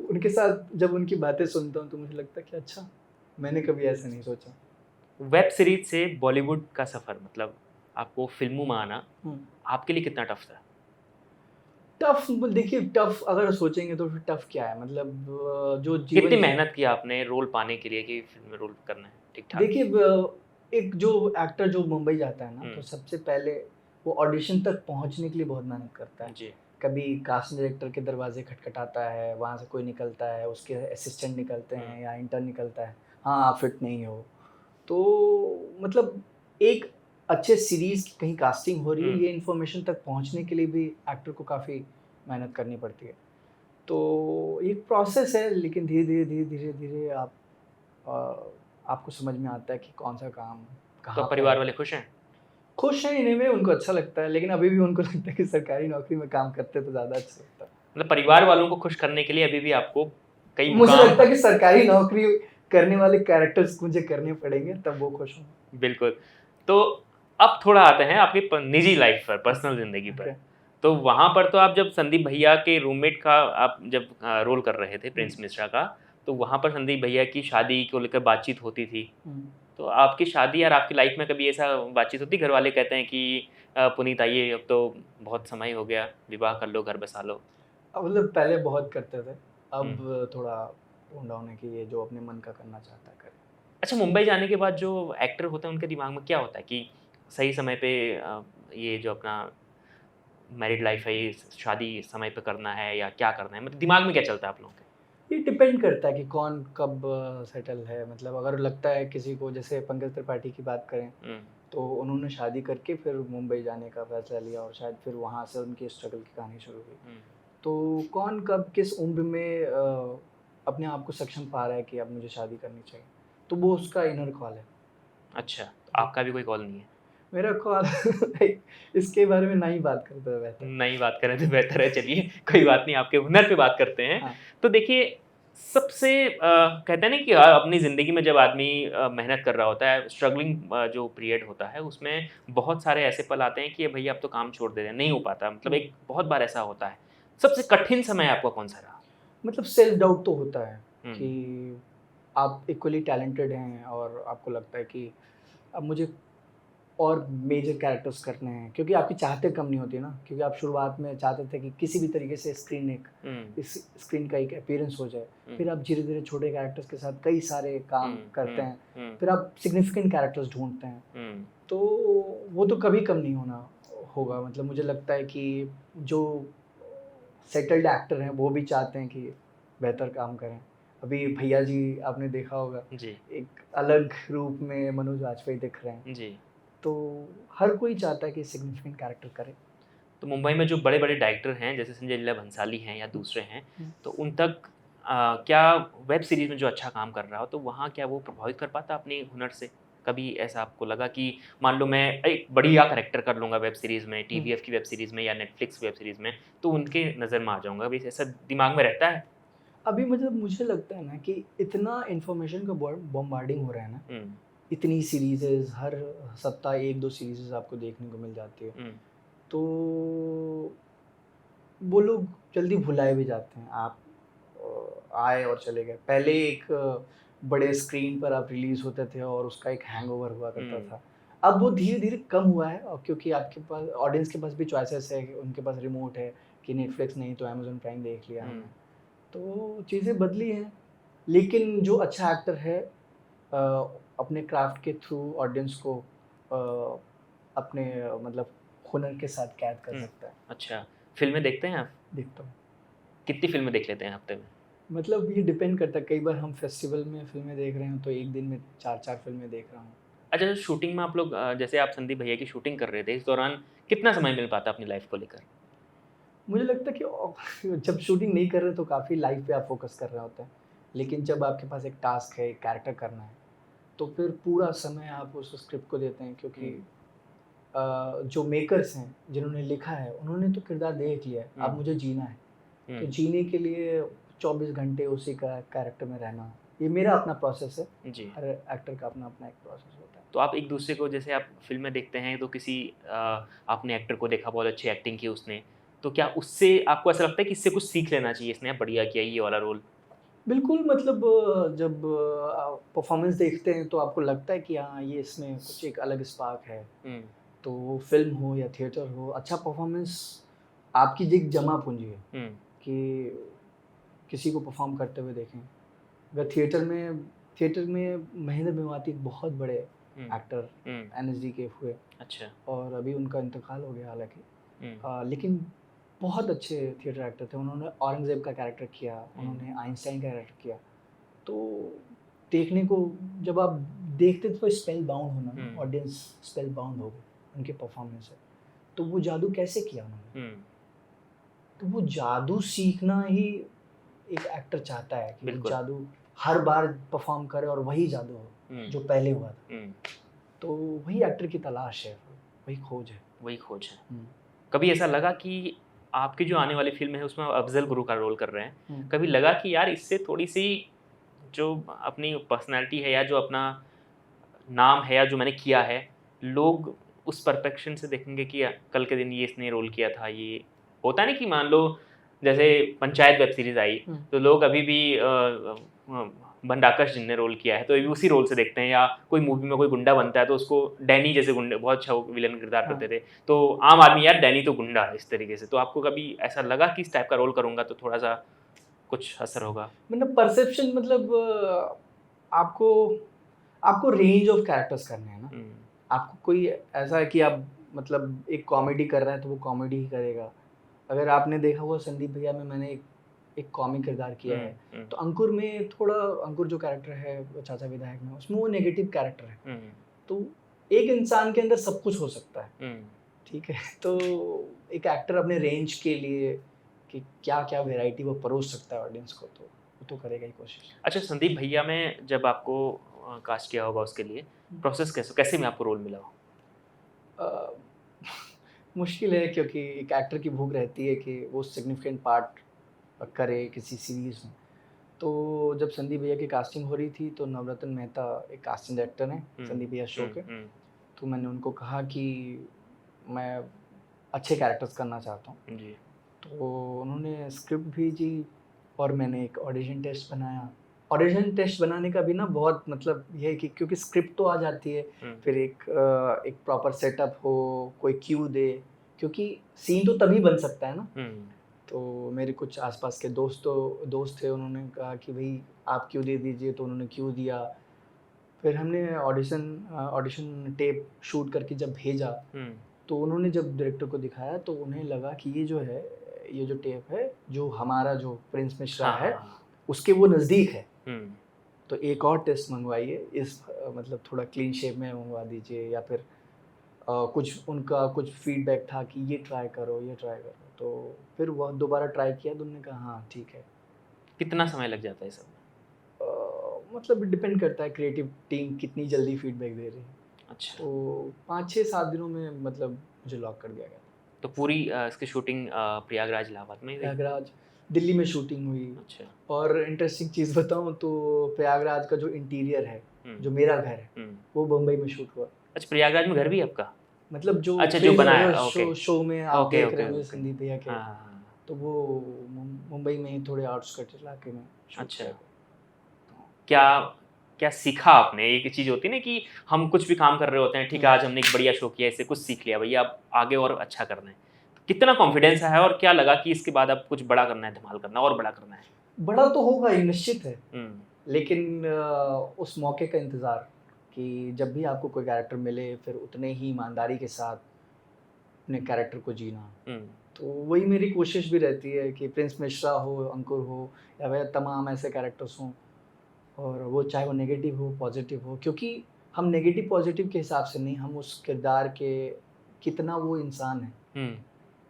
उनके साथ जब उनकी बातें सुनता हूँ, तो मुझे लगता है कि अच्छा, मैंने कभी ऐसा नहीं सोचा। वेब सीरीज़ से बॉलीवुड का सफ़र, मतलब आपको फ़िल्मों में आना, हुँ। आपके लिए कितना टफ़ था? टफ, देखिए टफ अगर सोचेंगे तो फिर टफ क्या है, मतलब जो कितनी जीवन, मेहनत की आपने रोल पाने के लिए कि फ़िल्म में रोल करना है ठीक-ठाक? देखिए एक जो एक्टर जो मुंबई जाता है ना, हुँ, तो सबसे पहले वो ऑडिशन तक पहुंचने के लिए बहुत मेहनत करता है। जी। कभी कास्टिंग डायरेक्टर के दरवाजे खटखटाता है, वहाँ से कोई निकलता है, उसके असिस्टेंट निकलते हुँ, हैं या इंटर्न निकलता है, हाँ आप फिट नहीं हो। तो मतलब एक अच्छे सीरीज की कहीं कास्टिंग हो रही है, हुँ। ये इन्फॉर्मेशन तक पहुंचने के लिए भी एक्टर को काफ़ी मेहनत करनी पड़ती है। तो एक प्रोसेस है, लेकिन धीरे धीरे आप आपको समझ में आता है कि कौन सा काम तो कहाँ पे परिवार है। वाले खुश हैं? खुश हैं इन्हें में, उनको अच्छा लगता है, लेकिन अभी भी उनको लगता है कि सरकारी नौकरी में काम करते तो ज़्यादा अच्छा लगता है। मतलब परिवार वालों को खुश करने के लिए अभी भी आपको कई मुझे मुकाम लगता है कि सरकारी नौकरी करने वाले कैरेक्टर्स मुझे करने पड़ेंगे तब वो खुश होंगे। बिल्कुल। तो अब थोड़ा आते हैं आपकी निजी लाइफ पर, पर्सनल जिंदगी पर। ओके। तो वहां पर तो आप जब संदीप भैया के रूममेट का आप जब रोल कर रहे थे प्रिंस मिश्रा का, तो वहां पर संदीप भैया की शादी को लेकर बातचीत होती थी। तो आपकी शादी और आपकी लाइफ में कभी ऐसा बातचीत होती, घर वाले कहते हैं कि पुनीत आइए अब तो बहुत समय हो गया, विवाह कर लो, घर बसा लो? मतलब पहले बहुत करते थे, हम्म। अब थोड़ा टोन डाउन है कि ये जो अपने मन का करना चाहता है करे। अच्छा, मुंबई जाने के बाद जो एक्टर होते हैं उनके दिमाग में क्या होता है कि सही समय पे ये जो अपना मैरिड लाइफ है, ये शादी समय पे करना है या क्या करना है, मतलब दिमाग में क्या चलता है आप लोगों के? ये डिपेंड करता है कि कौन कब सेटल है। मतलब अगर लगता है किसी को, जैसे पंकज त्रिपाठी की बात करें, हम्म। तो उन्होंने शादी करके फिर मुंबई जाने का फैसला लिया और शायद फिर वहाँ से उनकी स्ट्रगल की कहानी शुरू हुई। हम्म। तो कौन कब किस उम्र में अपने आप को सक्षम पा रहा है कि अब मुझे शादी करनी चाहिए, तो वो उसका इनर कॉल है। अच्छा, तो जी। आपका भी कोई कॉल नहीं है? मेरा कॉल इसके बारे में नहीं बात करते हुए बेहतर। नहीं बात करें तो बेहतर है, चलिए कोई बात नहीं, आपके हुनर पे बात करते हैं। हाँ। तो देखिए, सबसे कहते हैं ना कि अपनी ज़िंदगी में जब आदमी मेहनत कर रहा होता है, स्ट्रगलिंग जो पीरियड होता है, उसमें बहुत सारे ऐसे पल आते हैं कि भैया अब तो काम छोड़ दे रहे हैं, नहीं हो पाता, मतलब एक बहुत बार ऐसा होता है। सबसे कठिन समय आपका कौन-सा रहा? मतलब सेल्फ डाउट तो होता है हुँ। कि आप इक्वली टैलेंटेड हैं और आपको लगता है कि अब मुझे और मेजर कैरेक्टर्स करने हैं, क्योंकि आपकी चाहतें कम नहीं होती ना, क्योंकि आप शुरुआत में चाहते थे कि किसी भी तरीके से हुँ। इस स्क्रीन का एक अपीयरेंस हो जाए। हुँ। फिर आप धीरे-धीरे छोटे कैरेक्टर्स के साथ कई सारे काम हुँ। करते हुँ। हैं। हुँ। फिर आप सिग्निफिकेंट कैरेक्टर्स ढूँढते हैं। हुँ। तो वो तो कभी कम नहीं होना होगा। मतलब मुझे लगता है कि जो सेटल्ड एक्टर हैं वो भी चाहते हैं कि बेहतर काम करें। अभी भैया जी आपने देखा होगा, जी। एक अलग रूप में मनोज वाजपेयी दिख रहे हैं। जी। तो हर कोई चाहता है कि सिग्निफिकेंट कैरेक्टर करे। तो मुंबई में जो बड़े-बड़े डायरेक्टर हैं, जैसे संजय लीला भंसाली हैं या दूसरे हैं, हुँ। तो उन तक क्या वेब सीरीज़ में जो अच्छा काम कर रहा हो, तो वहाँ क्या वो प्रभावित कर पाता अपने हुनर से? कभी ऐसा आपको लगा कि मान लो मैं एक बढ़िया कैरेक्टर कर लूँगा वेब सीरीज़ में, हुँ। टीवीएफ की वेब सीरीज़ में या नेटफ्लिक्स वेब सीरीज़ में, तो उनके नज़र में आ जाऊँगा, अभी ऐसा दिमाग में रहता है? अभी मतलब मुझे लगता है ना कि इतना इन्फॉर्मेशन का बॉम्बार्डिंग हो रहा है ना, हुँ। इतनी सीरीज़ेज़ हर सप्ताह 1-2 सीरीज़ेज़ आपको देखने को मिल जाती है। हुँ। तो वो लोग जल्दी भुलाए भी जाते हैं। आप आए और चले गए। पहले एक बड़े स्क्रीन पर आप रिलीज़ होते थे और उसका एक हैंगओवर हुआ करता हुँ। था। अब वो धीरे-धीरे कम हुआ है, और क्योंकि आपके पास ऑडियंस के पास भी चॉइसेस है, उनके पास रिमोट है कि नेटफ्लिक्स नहीं तो अमेज़न प्राइम देख लिया हुँ। हमने। तो चीज़ें बदली हैं, लेकिन जो अच्छा एक्टर है अ, अपने क्राफ्ट के थ्रू ऑडियंस को अपने मतलब हुनर के साथ कैद कर हुँ। सकता है। अच्छा, फ़िल्में देखते हैं आप? देखता हूँ। कितनी फ़िल्में देख लेते हैं हफ़्ते में? मतलब ये डिपेंड करता है, कई बार हम फेस्टिवल में फ़िल्में देख रहे हैं तो एक दिन में 4-4 फ़िल्में देख रहा हूँ। अच्छा, शूटिंग में आप लोग जैसे आप संदीप भैया की शूटिंग कर रहे थे, इस दौरान कितना समय मिल पाता अपनी लाइफ़ को लेकर? मुझे लगता है कि जब शूटिंग नहीं कर रहे तो काफ़ी लाइफ़ पे आप फ़ोकस कर रहे होते हैं। लेकिन जब आपके पास एक टास्क है, एक कैरेक्टर करना है, तो फिर पूरा समय आप उस स्क्रिप्ट को देते हैं, क्योंकि हुँ। जो मेकर्स हैं, जिन्होंने लिखा है, उन्होंने तो किरदार देख लिया है, अब हुँ। मुझे जीना है। तो हुँ। जीने के लिए 24 घंटे उसी का कैरेक्टर में रहना, ये मेरा अपना प्रोसेस है। जी। हर एक्टर का अपना-अपना एक प्रोसेस होता है। तो आप एक-दूसरे को जैसे आप फ़िल्में देखते हैं तो किसी आपने एक्टर को देखा बहुत अच्छी एक्टिंग की उसने, तो क्या उससे आपको ऐसा लगता है कि इससे कुछ सीख लेना चाहिए, इसने बढ़िया किया ये वाला रोल? बिल्कुल, मतलब जब परफ़ॉर्मेंस देखते हैं तो आपको लगता है कि हाँ, ये इसमें कुछ एक अलग स्पार्क है। हुँ। तो वो फ़िल्म हो या थिएटर हो, अच्छा परफ़ॉर्मेंस आपकी एक जमा पूँजी है हुँ। कि किसी को परफ़ॉर्म करते हुए देखें। अगर थिएटर में महेंद्र मेवाती एक बहुत बड़े हुँ। एक्टर हुँ। एनएसडी के हुए, अच्छा। और अभी उनका इंतकाल हो गया हालाँकि। हुँ। लेकिन बहुत अच्छे थिएटर एक्टर थे। उन्होंने औरंगज़ेब का कैरेक्टर किया, हुँ। उन्होंने आइंस्टाइन का कैरेक्टर किया। तो देखने को जब आप देखते थे तो स्पेल बाउंड होना ना, हुँ। ऑडियंस स्पेल बाउंड हो गई उनके परफ़ॉर्मेंस से। तो वो जादू कैसे किया उन्होंने? हुँ। तो वो जादू सीखना ही एक एक्टर चाहता है कि वो बिल्कुल। जादू हर बार परफॉर्म करे और वही जादू हो जो पहले हुआ था। तो वही एक्टर की तलाश है, वही खोज है। वही खोज है। कभी ऐसा लगा कि आपकी जो आने वाली फिल्म है उसमें आप अफजल गुरु का रोल कर रहे हैं, कभी लगा कि यार इससे थोड़ी सी जो अपनी पर्सनैलिटी है या जो अपना नाम है या जो मैंने किया है, लोग उस परफेक्शन से देखेंगे कि कल के दिन ये इसने रोल किया था, ये होता नहीं कि मान लो जैसे पंचायत वेब सीरीज आई तो लोग अभी भी बंडाकश जिनने रोल किया है तो अभी उसी रोल से देखते हैं, या कोई मूवी में कोई गुंडा बनता है तो उसको डैनी जैसे गुंडे बहुत अच्छा विलन किरदार करते थे, तो आम आदमी यार डैनी तो गुंडा है इस तरीके से। तो आपको कभी ऐसा लगा कि इस टाइप का रोल करूंगा तो थोड़ा सा कुछ असर होगा? मतलब परसेप्शन, मतलब आपको आपको रेंज ऑफ कैरेक्टर्स करने हैं ना। आपको कोई ऐसा है कि आप मतलब एक कॉमेडी कर रहे हैं तो वो कॉमेडी ही करेगा। अगर आपने देखा हुआ संदीप भैया में मैंने एक कॉमिक किरदार किया है, तो अंकुर में थोड़ा, अंकुर जो कैरेक्टर है वो चाचा विधायक में, उसमें वो नेगेटिव कैरेक्टर है। तो एक इंसान के अंदर सब कुछ हो सकता है, ठीक है। तो एक एक्टर अपने रेंज के लिए कि क्या क्या वैरायटी वो परोस सकता है ऑडियंस को, तो वो तो करेगा ही कोशिश। अच्छा, संदीप भैया में जब आपको कास्ट किया होगा उसके लिए प्रोसेस कैसे में आपको रोल मिला हो? मुश्किल है, क्योंकि एक एक्टर की भूख रहती है कि वो सिग्निफिकेंट पार्ट करे किसी सीरीज़ में। तो जब संदीप भैया की कास्टिंग हो रही थी तो नवरत्न मेहता एक कास्टिंग डायरेक्टर हैं संदीप भैया शो के, तो मैंने उनको कहा कि मैं अच्छे कैरेक्टर्स करना चाहता हूँ जी। तो उन्होंने स्क्रिप्ट भेजी और मैंने एक ऑडिशन टेस्ट बनाया। ऑडिशन टेस्ट बनाने का भी ना बहुत मतलब ये है कि क्योंकि स्क्रिप्ट तो आ जाती है, फिर एक प्रॉपर सेटअप हो, कोई क्यू दे, क्योंकि सीन तो तभी बन सकता है ना। तो मेरे कुछ आसपास के दोस्त थे, उन्होंने कहा कि भाई आप क्यू दे दीजिए, तो उन्होंने क्यू दिया। फिर हमने ऑडिशन टेप शूट करके जब भेजा तो उन्होंने जब डायरेक्टर को दिखाया तो उन्हें लगा कि ये जो टेप है जो हमारा जो प्रिंस मिश्रा है उसके वो नज़दीक है, तो एक और टेस्ट मंगवाइए, इस मतलब थोड़ा क्लीन शेप में मंगवा दीजिए, या फिर कुछ उनका कुछ फीडबैक था कि ये ट्राई करो। तो फिर वो दोबारा ट्राई किया तो उन्होंने कहा हाँ ठीक है। कितना समय लग जाता है सब? मतलब डिपेंड करता है क्रिएटिव टीम कितनी जल्दी फीडबैक दे रही है। अच्छा। तो 5-6-7 दिनों में मतलब मुझे लॉक कर दिया गया। तो पूरी इसकी शूटिंग प्रयागराज इलाहाबाद में? प्रयागराज, दिल्ली में शूटिंग हुई। अच्छा। और इंटरेस्टिंग चीज़ बताऊँ तो प्रयागराज का जो इंटीरियर है, जो मेरा घर है, वो मुंबई में शूट हुआ। अच्छा, प्रयागराज में घर भी है आपका? मतलब जो अच्छा, जो बनाया शो में आप देख रहे हैं संदीप भैया के, तो वो मुंबई में ही थोड़े आउटस्कर्ट्स इलाके में शूट किया। क्या सीखा आपने? एक चीज़ होती है ना कि हम कुछ भी काम कर रहे होते हैं, ठीक है आज हमने एक बढ़िया शो किया, इससे कुछ सीख लिया, भैया अब आगे और अच्छा करना है, तो कितना कॉन्फिडेंस है और क्या लगा कि इसके बाद अब कुछ बड़ा करना है, धमाल करना और बड़ा करना है? बड़ा तो होगा ही, निश्चित है, लेकिन उस मौके का इंतज़ार कि जब भी आपको कोई कैरेक्टर मिले फिर उतने ही ईमानदारी के साथ अपने कैरेक्टर को जीना। तो वही मेरी कोशिश भी रहती है कि प्रिंस मिश्रा हो, अंकुर हो, या वह तमाम ऐसे कैरेक्टर्स हों, और वो चाहे वो नेगेटिव हो पॉजिटिव हो, क्योंकि हम नेगेटिव पॉजिटिव के हिसाब से नहीं, हम उस किरदार के कितना वो इंसान है।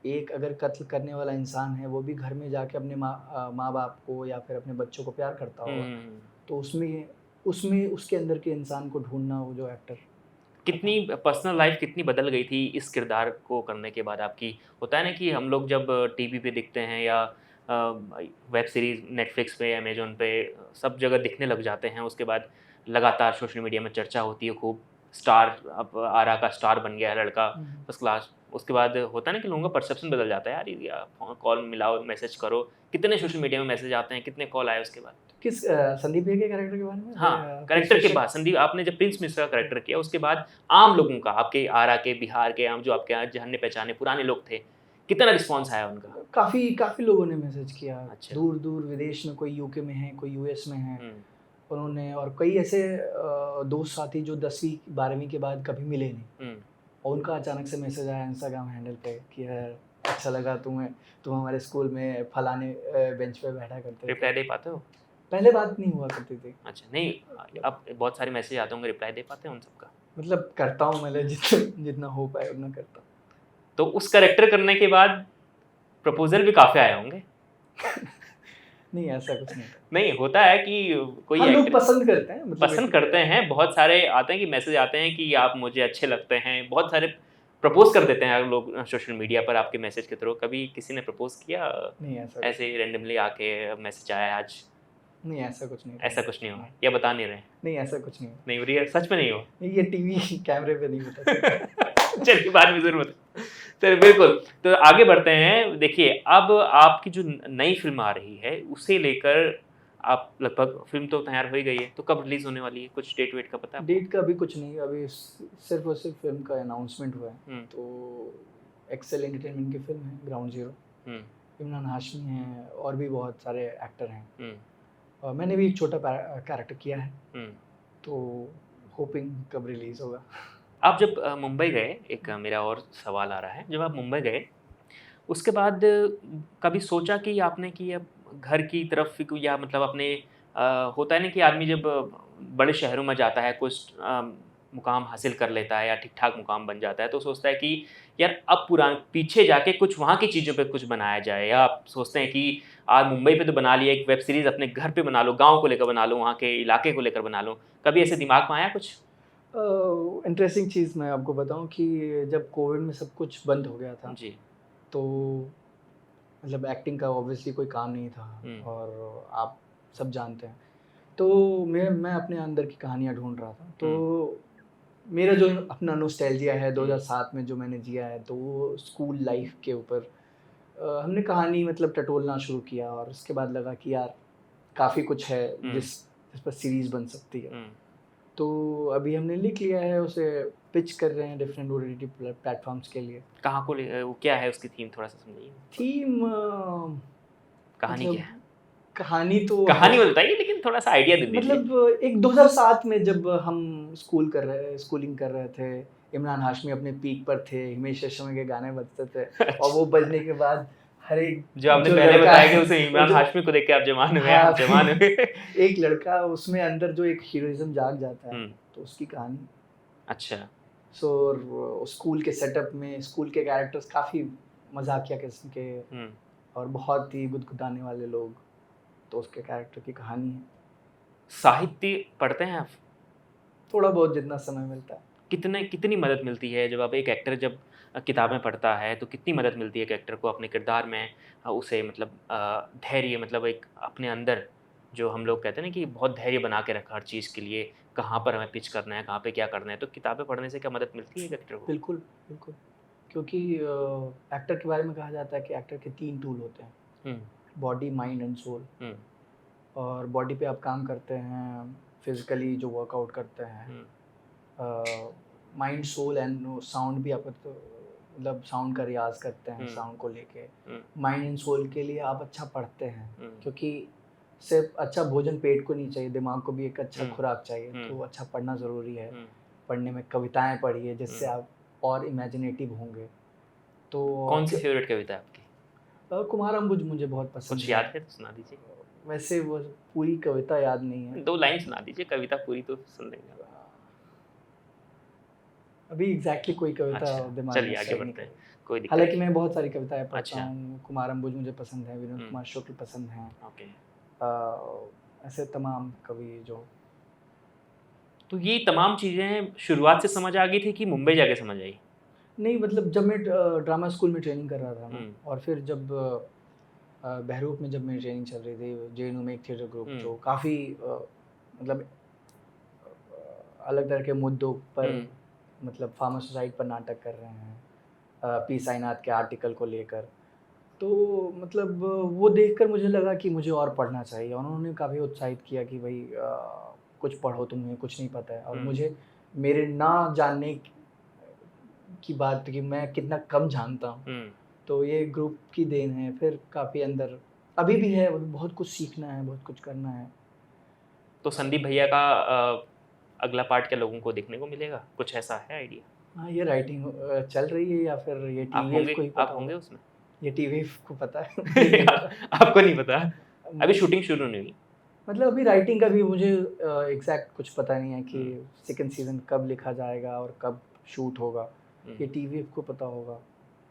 एक अगर कत्ल करने वाला इंसान है, वो भी घर में जाके अपने माँ बाप को या फिर अपने बच्चों को प्यार करता होगा, तो उसमें उसके अंदर के इंसान को ढूंढना, वो जो एक्टर। कितनी पर्सनल लाइफ कितनी बदल गई थी इस किरदार को करने के बाद आपकी? होता है ना कि हम लोग जब टीवी पे दिखते हैं या वेब सीरीज़ नेटफ्लिक्स पे, अमेज़न पे, सब जगह दिखने लग जाते हैं, उसके बाद लगातार सोशल मीडिया में चर्चा होती है खूब, स्टार अब आरा का स्टार बन गया है लड़का फर्स्ट क्लास। उसके बाद होता है ना कि लोगों का परसेप्शन बदल जाता है, यार ये कॉल मिलाओ, मैसेज करो, कितने सोशल मीडिया में मैसेज आते हैं, कितने कॉल आए उसके बाद? किस संदीप भैया के कैरेक्टर के बारे में? हाँ, कैरेक्टर के बाद संदीप आपने जब प्रिंस मिश्रा का कैरेक्टर किया उसके बाद आम लोगों का, आपके आरा के, बिहार के आम जो आपके यहाँ जाने पहचाने पुराने लोग थे, कितना रिस्पॉन्स आया उनका? काफ़ी लोगों ने मैसेज किया। अच्छा। दूर विदेश में, कोई यूके में है, कोई यूएस में है, उन्होंने, और कई ऐसे दोस्त साथी जो 10वीं 12वीं के बाद कभी मिले नहीं, और उनका अचानक से मैसेज आया इंस्टाग्राम हैंडल पे कि यार अच्छा लगा तुम हमारे स्कूल में फलाने बेंच पे बैठा करते। रिप्लाई दे पाते हो? पहले बात नहीं हुआ करती थी। अच्छा, नहीं अब बहुत सारे मैसेज आते होंगे, रिप्लाई दे पाते हैं उन सबका? मतलब करता हूँ, मतलब जितना हो पाए उतना करता हूँ। तो उस कैरेक्टर करने के बाद प्रपोजल भी काफ़ी आए होंगे? नहीं ऐसा कुछ नहीं। नहीं होता है कि कोई हाँ, लोग एक्टर पसंद करते हैं, मतलब पसंद करते हैं, बहुत सारे आते हैं कि मैसेज आते हैं कि आप मुझे अच्छे लगते हैं, बहुत सारे प्रपोज कर देते हैं लोग सोशल मीडिया पर आपके मैसेज के थ्रू। कभी किसी ने प्रपोज किया नहीं ऐसा ऐसे रैंडमली आके मैसेज आया आज? नहीं, ऐसा कुछ नहीं ऐसा था। कुछ नहीं हुआ नहीं, या बता नहीं रहे? नहीं ऐसा कुछ नहीं। नहीं रियल सच में नहीं हुआ? नहीं, ये टीवी कैमरे पे नहीं बता सकते। चलिए बाद में ज़रूर बता। चलिए बिल्कुल, तो आगे बढ़ते हैं। देखिए अब आपकी जो नई फ़िल्म आ रही है, उसे लेकर आप लगभग फ़िल्म तो तैयार हो ही गई है, तो कब रिलीज़ होने वाली है? कुछ डेट वेट का पता है आपको? डेट का अभी कुछ नहीं, अभी सिर्फ और सिर्फ फिल्म का अनाउंसमेंट हुआ है। हुँ, तो एक्सेल एंटरटेनमेंट की फिल्म है ग्राउंड ज़ीरो। हुँ, इमरान हाशमी हैं और भी बहुत सारे एक्टर हैं। हुँ, और मैंने भी एक छोटा कैरेक्टर किया है, हुँ। तो होपिंग कब रिलीज़ होगा। आप जब मुंबई गए, एक मेरा और सवाल आ रहा है, जब आप मुंबई गए, उसके बाद कभी सोचा कि आपने कि अब घर की तरफ या मतलब अपने होता है ना कि आदमी जब बड़े शहरों में जाता है, कुछ मुकाम हासिल कर लेता है या ठीक-ठाक मुकाम बन जाता है, तो सोचता है कि यार अब पीछे जाके कुछ वहाँ की चीज़ों पे कुछ बनाया जाए, या आप सोचते हैं कि आज मुंबई पे तो बना लिया, एक वेब सीरीज़ अपने घर पे बना लो, गाँव को लेकर बना लो, वहाँ के इलाके को लेकर बना लो। कभी ऐसे दिमाग में आया कुछ? इंटरेस्टिंग चीज़ मैं आपको बताऊँ कि जब कोविड में सब कुछ बंद हो गया था, जी। तो मतलब एक्टिंग का ऑब्वियसली कोई काम नहीं था हुँ, और आप सब जानते हैं। तो मैं अपने अंदर की कहानियाँ ढूँढ रहा था। हुँ, तो मेरा जो अपना नॉस्टैल्जिया है हुँ, 2007 में जो मैंने जिया है, तो वो स्कूल लाइफ़ के ऊपर हमने कहानी मतलब टटोलना शुरू किया और उसके बाद लगा कि यार काफ़ी कुछ है हुँ, जिस पर सीरीज़ बन सकती है। हुँ। तो अभी हमने लिख लिया है, उसे पिच कर रहे हैं डिफरेंट ओटीटी प्लेटफ़ॉर्म्स के लिए। कहाँ को वो क्या है उसकी थीम थोड़ा-सा समझाइए? थीम कहानी क्या मतलब है? कहानी तो कहानी मत बताइए लेकिन थोड़ा-सा आइडिया दे दीजिए। मतलब एक 2007 में जब हम स्कूलिंग कर रहे थे, इमरान हाशमी अपने पीक पर थे, हिमेश रेशमिया के गाने बजते थे और वो बजने के बाद हर एक जो आपने जो पहले लड़का बताया कि है उसे वो इमरान जो हाशमी को देख के आप जवान हुए, हाँ, आप जवान हुए। एक लड़का उसमें अंदर जो एक हीरोइज़्म जाग जाता है, हुँ, तो उसकी कहानी। अच्छा। सो और स्कूल के सेटअप में स्कूल के कैरेक्टर्स काफ़ी मज़ाकिया किस्म के हुँ। और बहुत ही गुदगुदाने वाले लोग, तो उसके कैरेक्टर की कहानी है। साहित्य पढ़ते हैं आप? थोड़ा बहुत जितना समय मिलता है। कितनी मदद मिलती है जब आप एक एक्टर जब किताबें पढ़ता है तो कितनी मदद मिलती है एक एक्टर को अपने किरदार में उसे मतलब धैर्य मतलब एक अपने अंदर जो हम लोग कहते हैं ना कि बहुत धैर्य बना के रखा हर चीज़ के लिए, कहाँ पर हमें पिच करना है, कहाँ पे क्या करना है, तो किताबें पढ़ने से क्या मदद मिलती है एक एक्टर को? बिल्कुल, बिल्कुल। क्योंकि एक्टर के बारे में कहा जाता है कि एक्टर के 3 टूल होते हैं, हुँ, बॉडी, माइंड एंड सोल। हुँ, और बॉडी पे आप काम करते हैं, फिज़िकली जो वर्कआउट करते हैं। हुँ, माइंड, सोल एंड साउंड भी आप तो मतलब साउंड का रियाज़ करते हैं हुँ, साउंड को लेके। हुँ, माइंड एंड सोल के लिए आप अच्छा पढ़ते हैं, हुँ, क्योंकि सिर्फ़ अच्छा भोजन पेट को नहीं चाहिए, दिमाग को भी एक अच्छा हुँ, खुराक चाहिए, हुँ, तो अच्छा पढ़ना ज़रूरी है। हुँ, पढ़ने में कविताएँ पढ़िए हुँ। जिससे आप और इमेजिनेटिव होंगे। तो कौन-सी फ़ेवरेट कविता है आपकी? कुमार अंबुज मुझे बहुत पसंद कुछ है। याद है तो सुना दीजिए। वैसे वो पूरी कविता याद नहीं है। 2 लाइन सुना दीजिए, कविता पूरी तो सुन लेंगे हम। अभी एग्ज़ैक्टली कोई कविता अच्छा, दिमाग में चलिए आगे स्ट्राइक नहीं बढ़ते कर हैं, रही। कोई दिक्कत हालाँकि नहीं। मैं बहुत सारी कविताएँ पढ़ता अच्छा, हूँ, कुमार अंबुज मुझे पसंद हैं, विनोद हुँ, कुमार शुक्ल पसंद हैं। ओके। ऐसे तमाम कवि जो तो ये तमाम चीज़ें शुरुआत से समझ आ गई थी कि मुंबई जाके समझ आई? नहीं मतलब जब मैं ड्रामा स्कूल में ट्रेनिंग कर रहा था ना हुँ, और फिर जब बहरूप में जब मेरी ट्रेनिंग चल रही थी, जेएनयू में एक थिएटर ग्रुप हुँ, जो काफ़ी मतलब अलग तरह के मुद्दों पर हुँ, मतलब फार्मर सुसाइड पर नाटक कर रहे हैं। पी साईनाथ के आर्टिकल को लेकर। तो मतलब वो देखकर मुझे लगा कि मुझे और पढ़ना चाहिए और उन्होंने काफ़ी उत्साहित किया कि भई कुछ पढ़ो तुम्हें कुछ नहीं पता है और हुँ। मुझे मेरे ना जानने की बात कि मैं कितना कम जानता हूँ। हुँ, तो ये ग्रुप की देन है, फिर काफ़ी अंदर अभी भी है, बहुत कुछ सीखना है, बहुत कुछ करना है। तो संदीप भैया का अगला पार्ट क्या लोगों को देखने को मिलेगा? कुछ ऐसा है आइडिया? हाँ, ये राइटिंग चल रही है या फिर ये टीवीएफ को ही आप पता होंगे होगा। उसमें? ये टीवीएफ को पता है, मुझे नहीं पता। आपको नहीं पता? अभी मुझे शूटिंग शुरू नहीं हुई? मतलब अभी राइटिंग का भी मुझे एग्ज़ैक्ट कुछ पता नहीं है कि हुँ, सेकंड सीज़न कब लिखा जाएगा और कब शूट होगा। हुँ, ये टीवीएफ को पता होगा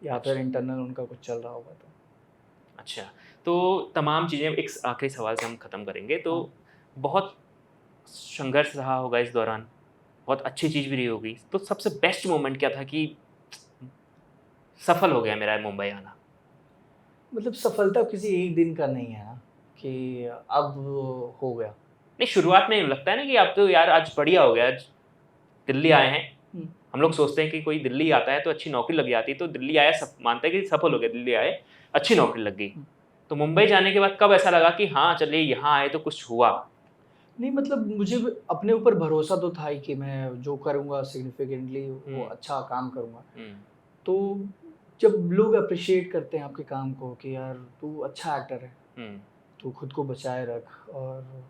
या फिर अच्छा, इंटरनल उनका कुछ चल रहा होगा तो। अच्छा, तो तमाम चीज़ें एक आखिरी सवाल से हम ख़त्म करेंगे। तो हाँ। बहुत संघर्ष रहा होगा इस दौरान, बहुत अच्छी चीज़ भी रही होगी। तो सबसे बेस्ट मोमेंट क्या था कि सफल हो गया मेरा मुंबई आना? मतलब सफलता किसी एक दिन का नहीं है ना, कि अब हो गया। नहीं, शुरुआत में लगता है ना कि अब तो यार आज बढ़िया हो गया, आज दिल्ली आए हैं। हुँ। हम लोग सोचते हैं कि कोई दिल्ली आता है तो अच्छी नौकरी लग जाती है, तो दिल्ली आया सब मानते हैं कि सफल हो गया, दिल्ली आए, अच्छी नौकरी लग गई। हुँ। तो मुंबई जाने के बाद कब ऐसा लगा कि हाँ, चलिए यहाँ आए तो कुछ हुआ? नहीं मतलब मुझे भी अपने ऊपर भरोसा तो था ही कि मैं जो करूँगा सिग्निफिकेंटली वो हुँ, अच्छा काम करूँगा। हुँ, तो जब लोग एप्रिशिएट करते हैं आपके काम को कि यार तू अच्छा एक्टर है, हुँ, तू खुद को बचाए रख, और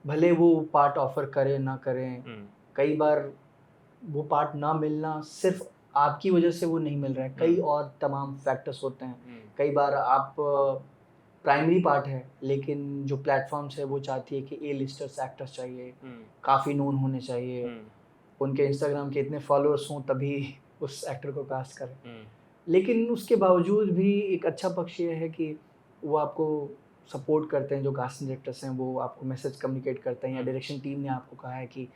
भले वो पार्ट ऑफ़र करें ना करें, हुँ, कई बार वो पार्ट ना मिलना सिर्फ़ आपकी वज़ह से वो नहीं मिल रहा है, हुँ, कई और तमाम फैक्टर्स होते हैं। हुँ, कई बार आप प्राइमरी पार्ट है, लेकिन जो प्लेटफ़ॉर्म्स है वो चाहती है कि ए लिस्टर्स एक्टर्स चाहिए, हुँ, काफ़ी नोन होने चाहिए, हुँ, उनके इंस्टाग्राम के इतने फ़ॉलोअर्स हों तभी उस एक्टर को कास्ट करें। हुँ, लेकिन उसके बावजूद भी एक अच्छा पक्ष ये है कि वो आपको सपोर्ट करते हैं, जो कास्टिंग डायरेक्टर्स हैं वो आपको मैसेज कम्युनिकेट करते हैं, या हुँ, डायरेक्शन टीम ने आपको कहा है कि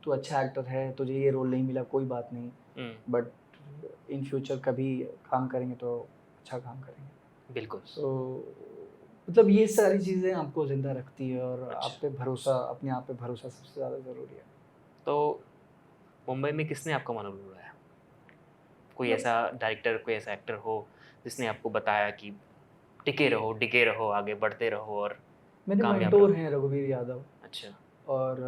तू अच्छा एक्टर है, तुझे ये रोल नहीं मिला कोई बात नहीं, हुँ, बट इन फ्यूचर कभी काम करेंगे तो अच्छा काम करेंगे। बिल्कुल। सो मतलब ये सारी चीज़ें आपको ज़िंदा रखती है, और आप अच्छा, पे भरोसा, अपने आप पे भरोसा सबसे ज़्यादा ज़रूरी है। तो मुंबई में किसने आपका मनोबल बढ़ाया? कोई मतलब ऐसा डायरेक्टर, कोई ऐसा एक्टर हो, जिसने आपको बताया कि टिके रहो, आगे बढ़ते रहो और मेरे कामयाब मेंटोर रहो? हैं रघुवीर यादव, अच्छा, और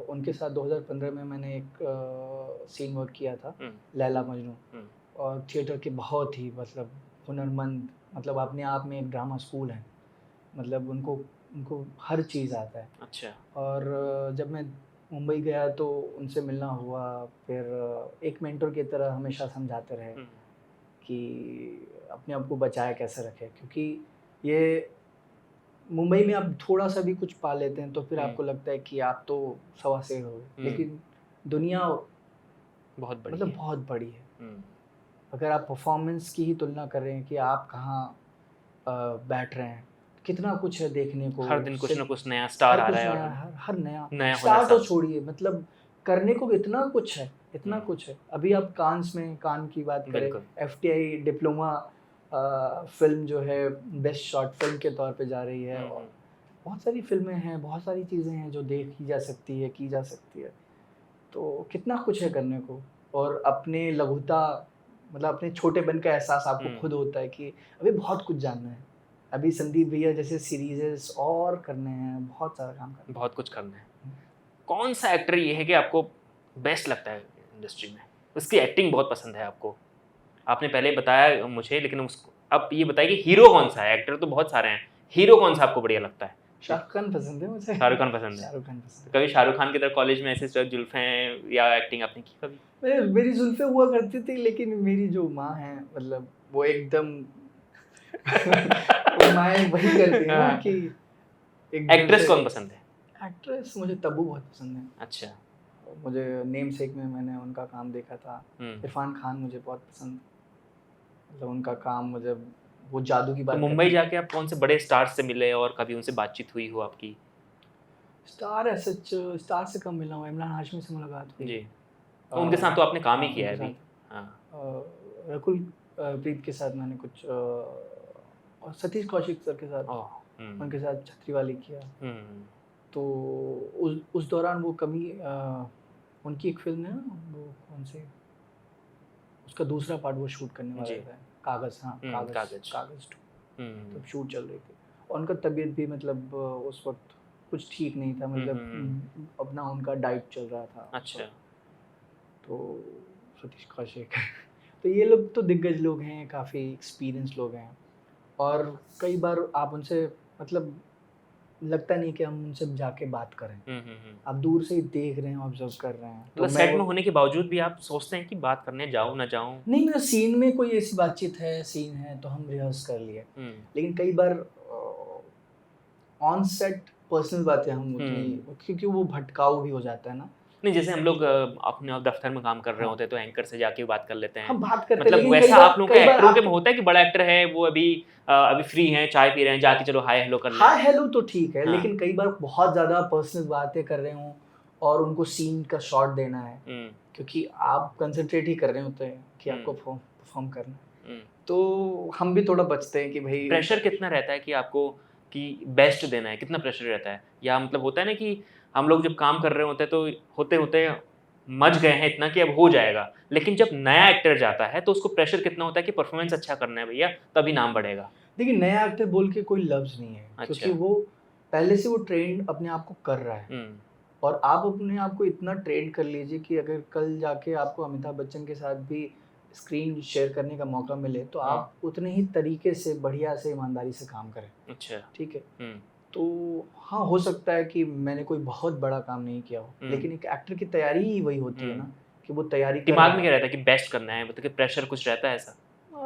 उनके साथ 2015 में मैंने एक सीन वर्क किया था, हुँ, लैला मजनू, हुँ, और थिएटर के बहुत ही मतलब हुनरमंद, मतलब अपने आप में एक ड्रामा स्कूल है। मतलब उनको उनको हर चीज़ आता है। अच्छा, और जब मैं मुंबई गया तो उनसे मिलना हुआ, फिर एक मेंटर की तरह हमेशा समझाते रहे हुँ, कि अपने आप को बचाए कैसे रखें, क्योंकि ये मुंबई में आप थोड़ा-सा भी कुछ पा लेते हैं तो फिर हुँ, आपको लगता है कि आप तो सवा सेर हो गए। हुँ, लेकिन दुनिया बहुत बड़ी मतलब है। बहुत बड़ी है। हुँ, अगर आप परफ़ॉर्मेंस की ही तुलना करें कि आप कहाँ अ, बैठ रहे हैं, कितना कुछ है देखने को, हर दिन कुछ सिर्फ़ ना कुछ नया स्टार हर आ रहा कुछ है और नया, हम हर नया नया होना स्टार तो सा छोड़िए, मतलब करने को इतना कुछ है, हुँ, इतना कुछ है। अभी आप कान की बात करें, बिल्कुल। एफटीआई डिप्लोमा फ़िल्म जो है बेस्ट शॉर्ट फ़िल्म के तौर पे जा रही है, हुँ, और हुँ, बहुत सारी फ़िल्में हैं, बहुत सारी चीज़ें हैं जो देखी जा सकती है, की जा सकती है। तो कितना कुछ है करने को, और अपने लघुता, मतलब अपने छोटेपन का एहसास आपको हुँ, खुद होता है कि अभी बहुत कुछ जानना है। अभी संदीप भैया जैसे सीरीज़ेस और करने हैं, बहुत सारा काम करना बहुत कुछ करना है। है। कौन-सा एक्टर ये है कि आपको बेस्ट लगता है इंडस्ट्री में? उसकी एक्टिंग बहुत पसंद है आपको? आपने पहले बताया मुझे लेकिन उसको अब ये बताइए कि हीरो कौन-सा है? एक्टर तो बहुत सारे हैं, हीरो कौन-सा आपको बढ़िया लगता है? शाहरुख खान पसंद है मुझे। शाहरुख खान पसंद है। शाहरुख खान तो पसंद कभी शाहरुख खान की तरह कॉलेज में ऐसे जुल्फ़ें या एक्टिंग आपने की कभी? है। मेरी ज़ुल्फ़ें हुआ करती थी, लेकिन मेरी जो माँ हैं मतलब वो एकदम वो माएँ वही करती हैं ना हाँ, कि एकदम एक्ट्रेस से। कौन पसंद है? एक्ट्रेस मुझे तब्बू बहुत पसंद है। अच्छा, मुझे नेमसेक में मैंने उनका काम देखा था। हुँ। इरफ़ान खान मुझे बहुत पसंद, मतलब उनका काम मुझे, वो जादू की तो बात मुंबई करते हैं। जाके आप कौन से बड़े स्टार्स से मिले और कभी उनसे बातचीत हुई हो आपकी? स्टार एज़ सच स्टार से कम मिला हूँ, इमरान हाशमी से मुलाकात हुई। जी, तो उनके साथ तो आपने काम ही हाँ, किया उनके है अभी। साथ हाँ, रकुल प्रीत के साथ मैंने कुछ और सतीश कौशिक सर के साथ, ओह! हुँ, उनके साथ छतरी किया। हुँ, हुँ। तो उस दौरान वो कभी उनकी एक फ़िल्म है ना, वो कौन-सी, उसका दूसरा पार्ट वो शूट करने वाले जी, थे। कागज़, हाँ, हुँ, कागज़, कागज। कागज़ 2 हुँ, तब शूट चल रही थी। और उनका तबीयत भी मतलब उस वक़्त कुछ ठीक नहीं था, हुँ, मतलब हुँ, हुँ। अपना उनका डाइट चल रहा था उस अच्छा, वक़्त। तो सतीश कौशिक तो ये लोग तो दिग्गज लोग हैं, काफ़ी एक्सपीरियंस लोग हैं, और कई बार आप उनसे मतलब लगता नहीं कि हम उनसे जाके बात करें। हुँ, हुँ, हुँ। आप दूर से ही देख रहे हैं, ऑब्ज़र्व कर रहे हैं। तो मतलब मैं सेट वो में होने के बावजूद भी आप सोचते हैं कि बात करने जाऊँ, ना जाऊँ? नहीं, मतलब सीन में कोई ऐसी बातचीत है, सीन है तो हम रिहर्स कर लिए। हुँ, लेकिन कई बार ऑन सेट पर्सनल बातें हम उतनी, हुँ, क्योंकि वो भटकाऊ भी हो जाता है ना, नहीं, जैसे हम लोग अपने दफ्तर में काम कर रहे होते हैं तो एंकर से जाके बात कर लेते हैं, हम बात करते हैं, मतलब लेकिन वैसा आप लोगों के कई बार एक्टरों के में होता है कि बड़ा एक्टर है वो अभी फ्री हैं, चाय पी रहे हैं, जाके चलो हाय हेलो कर लें। हाय हेलो तो ठीक है, हाँ। लेकिन कई बार बहुत ज़्यादा पर्सनल बातें कर रहे हों और उनको सीन का शॉट देना है, क्योंकि आप कंसंट्रेट ही कर रहे होते हैं कि आपको परफॉर्म करना है, तो हम भी थोड़ा बचते हैं कि भाई प्रेशर कितना रहता है कि आपको कि बेस्ट देना है, कितना प्रेशर रहता है? या मतलब होता है ना कि हम लोग जब काम कर रहे होते हैं तो होते-होते मच गए हैं इतना कि अब हो जाएगा, लेकिन जब नया एक्टर जाता है तो उसको प्रेशर कितना होता है कि परफॉर्मेंस अच्छा करना है भैया, तभी नाम बढ़ेगा? देखिए, नया एक्टर बोल के कोई लफ्ज़ नहीं है, अच्छा। क्योंकि वो पहले से वो ट्रेंड अपने आप को कर रहा है, और आप अपने आप को इतना ट्रेन कर लीजिए कि अगर कल जाके आपको अमिताभ बच्चन के साथ भी स्क्रीन शेयर करने का मौका मिले तो आप उतने ही तरीके से बढ़िया से ईमानदारी से काम करें। अच्छा। ठीक है। तो हाँ, हो सकता है कि मैंने कोई बहुत बड़ा काम नहीं किया हो, लेकिन एक एक्टर की तैयारी ही वही होती है ना, कि वो तैयारी कर दिमाग में क्या रहता है कि बेस्ट करना है, मतलब कि प्रेशर कुछ रहता है ऐसा?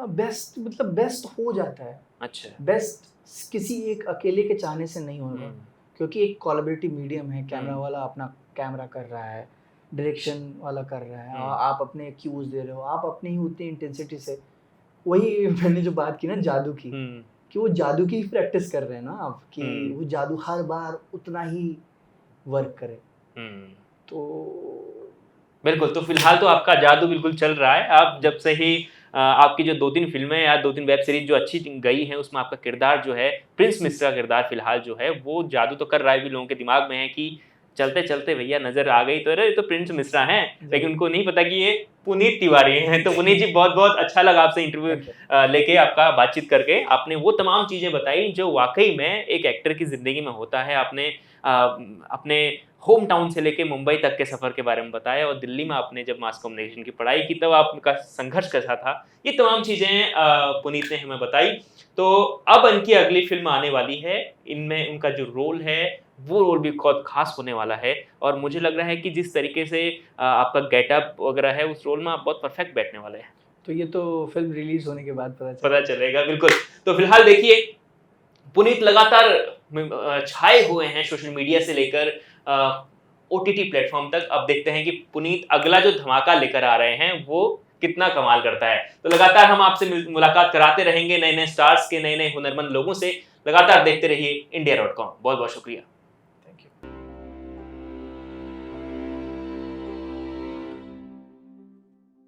बेस्ट मतलब बेस्ट हो जाता है। अच्छा। बेस्ट किसी एक अकेले के चाहने से नहीं होगा, क्योंकि एक कोलैबोरेटिव मीडियम है, कैमरा वाला अपना कैमरा कर रहा है, डायरेक्शन वाला कर रहा है, आप अपने क्यूज दे रहे हो, आप अपनी ही उतनी इंटेंसिटी से, वही मैंने जो बात की ना जादू की, कि वो जादू की प्रैक्टिस कर रहे हैं ना आप, कि वो जादू हर बार उतना ही वर्क करे। तो बिल्कुल, तो फिलहाल तो आपका जादू बिल्कुल चल रहा है। आप जब से ही आपकी जो 2-3 फ़िल्में या 2-3 वेब सीरीज़ जो अच्छी गई हैं, उसमें आपका किरदार जो है, प्रिंस मिश्रा का किरदार फिलहाल जो है, वो जादू तो कर रहा है भी, लोगों के दिमाग में है कि चलते-चलते भैया नज़र आ गई तो अरे! ये तो प्रिंस मिश्रा हैं, लेकिन उनको नहीं पता कि ये पुनीत तिवारी हैं। तो पुनीत जी, बहुत-बहुत अच्छा लगा आपसे इंटरव्यू लेके, आपका बातचीत करके। आपने वो तमाम चीज़ें बताई जो वाक़ई में एक एक्टर की ज़िंदगी में होता है। आपने अपने होम टाउन से लेके मुंबई तक के सफ़र के बारे में बताया, और दिल्ली में आपने जब मास कम्युनिकेशन की पढ़ाई की तब आपका संघर्ष कैसा था, ये तमाम चीज़ें पुनीत ने हमें बताई। तो अब इनकी अगली फ़िल्म आने वाली है, इनमें उनका जो रोल है वो रोल भी बहुत ख़ास होने वाला है, और मुझे लग रहा है कि जिस तरीके से आपका गेटअप वगैरह है, उस रोल में आप बहुत परफेक्ट बैठने वाले हैं। तो ये तो फिल्म रिलीज़ होने के बाद पता चलेगा, बिल्कुल। तो फिलहाल देखिए, पुनीत लगातार छाए हुए हैं सोशल मीडिया से लेकर ओटीटी प्लेटफॉर्म तक। अब देखते हैं कि पुनीत अगला जो धमाका लेकर आ रहे हैं वो कितना कमाल करता है। तो लगातार हम आपसे मुलाकात कराते रहेंगे नए-नए स्टार्स के, नए-नए हुनरमंद लोगों से। लगातार देखते रहिए India.com। बहुत-बहुत शुक्रिया। Thank you.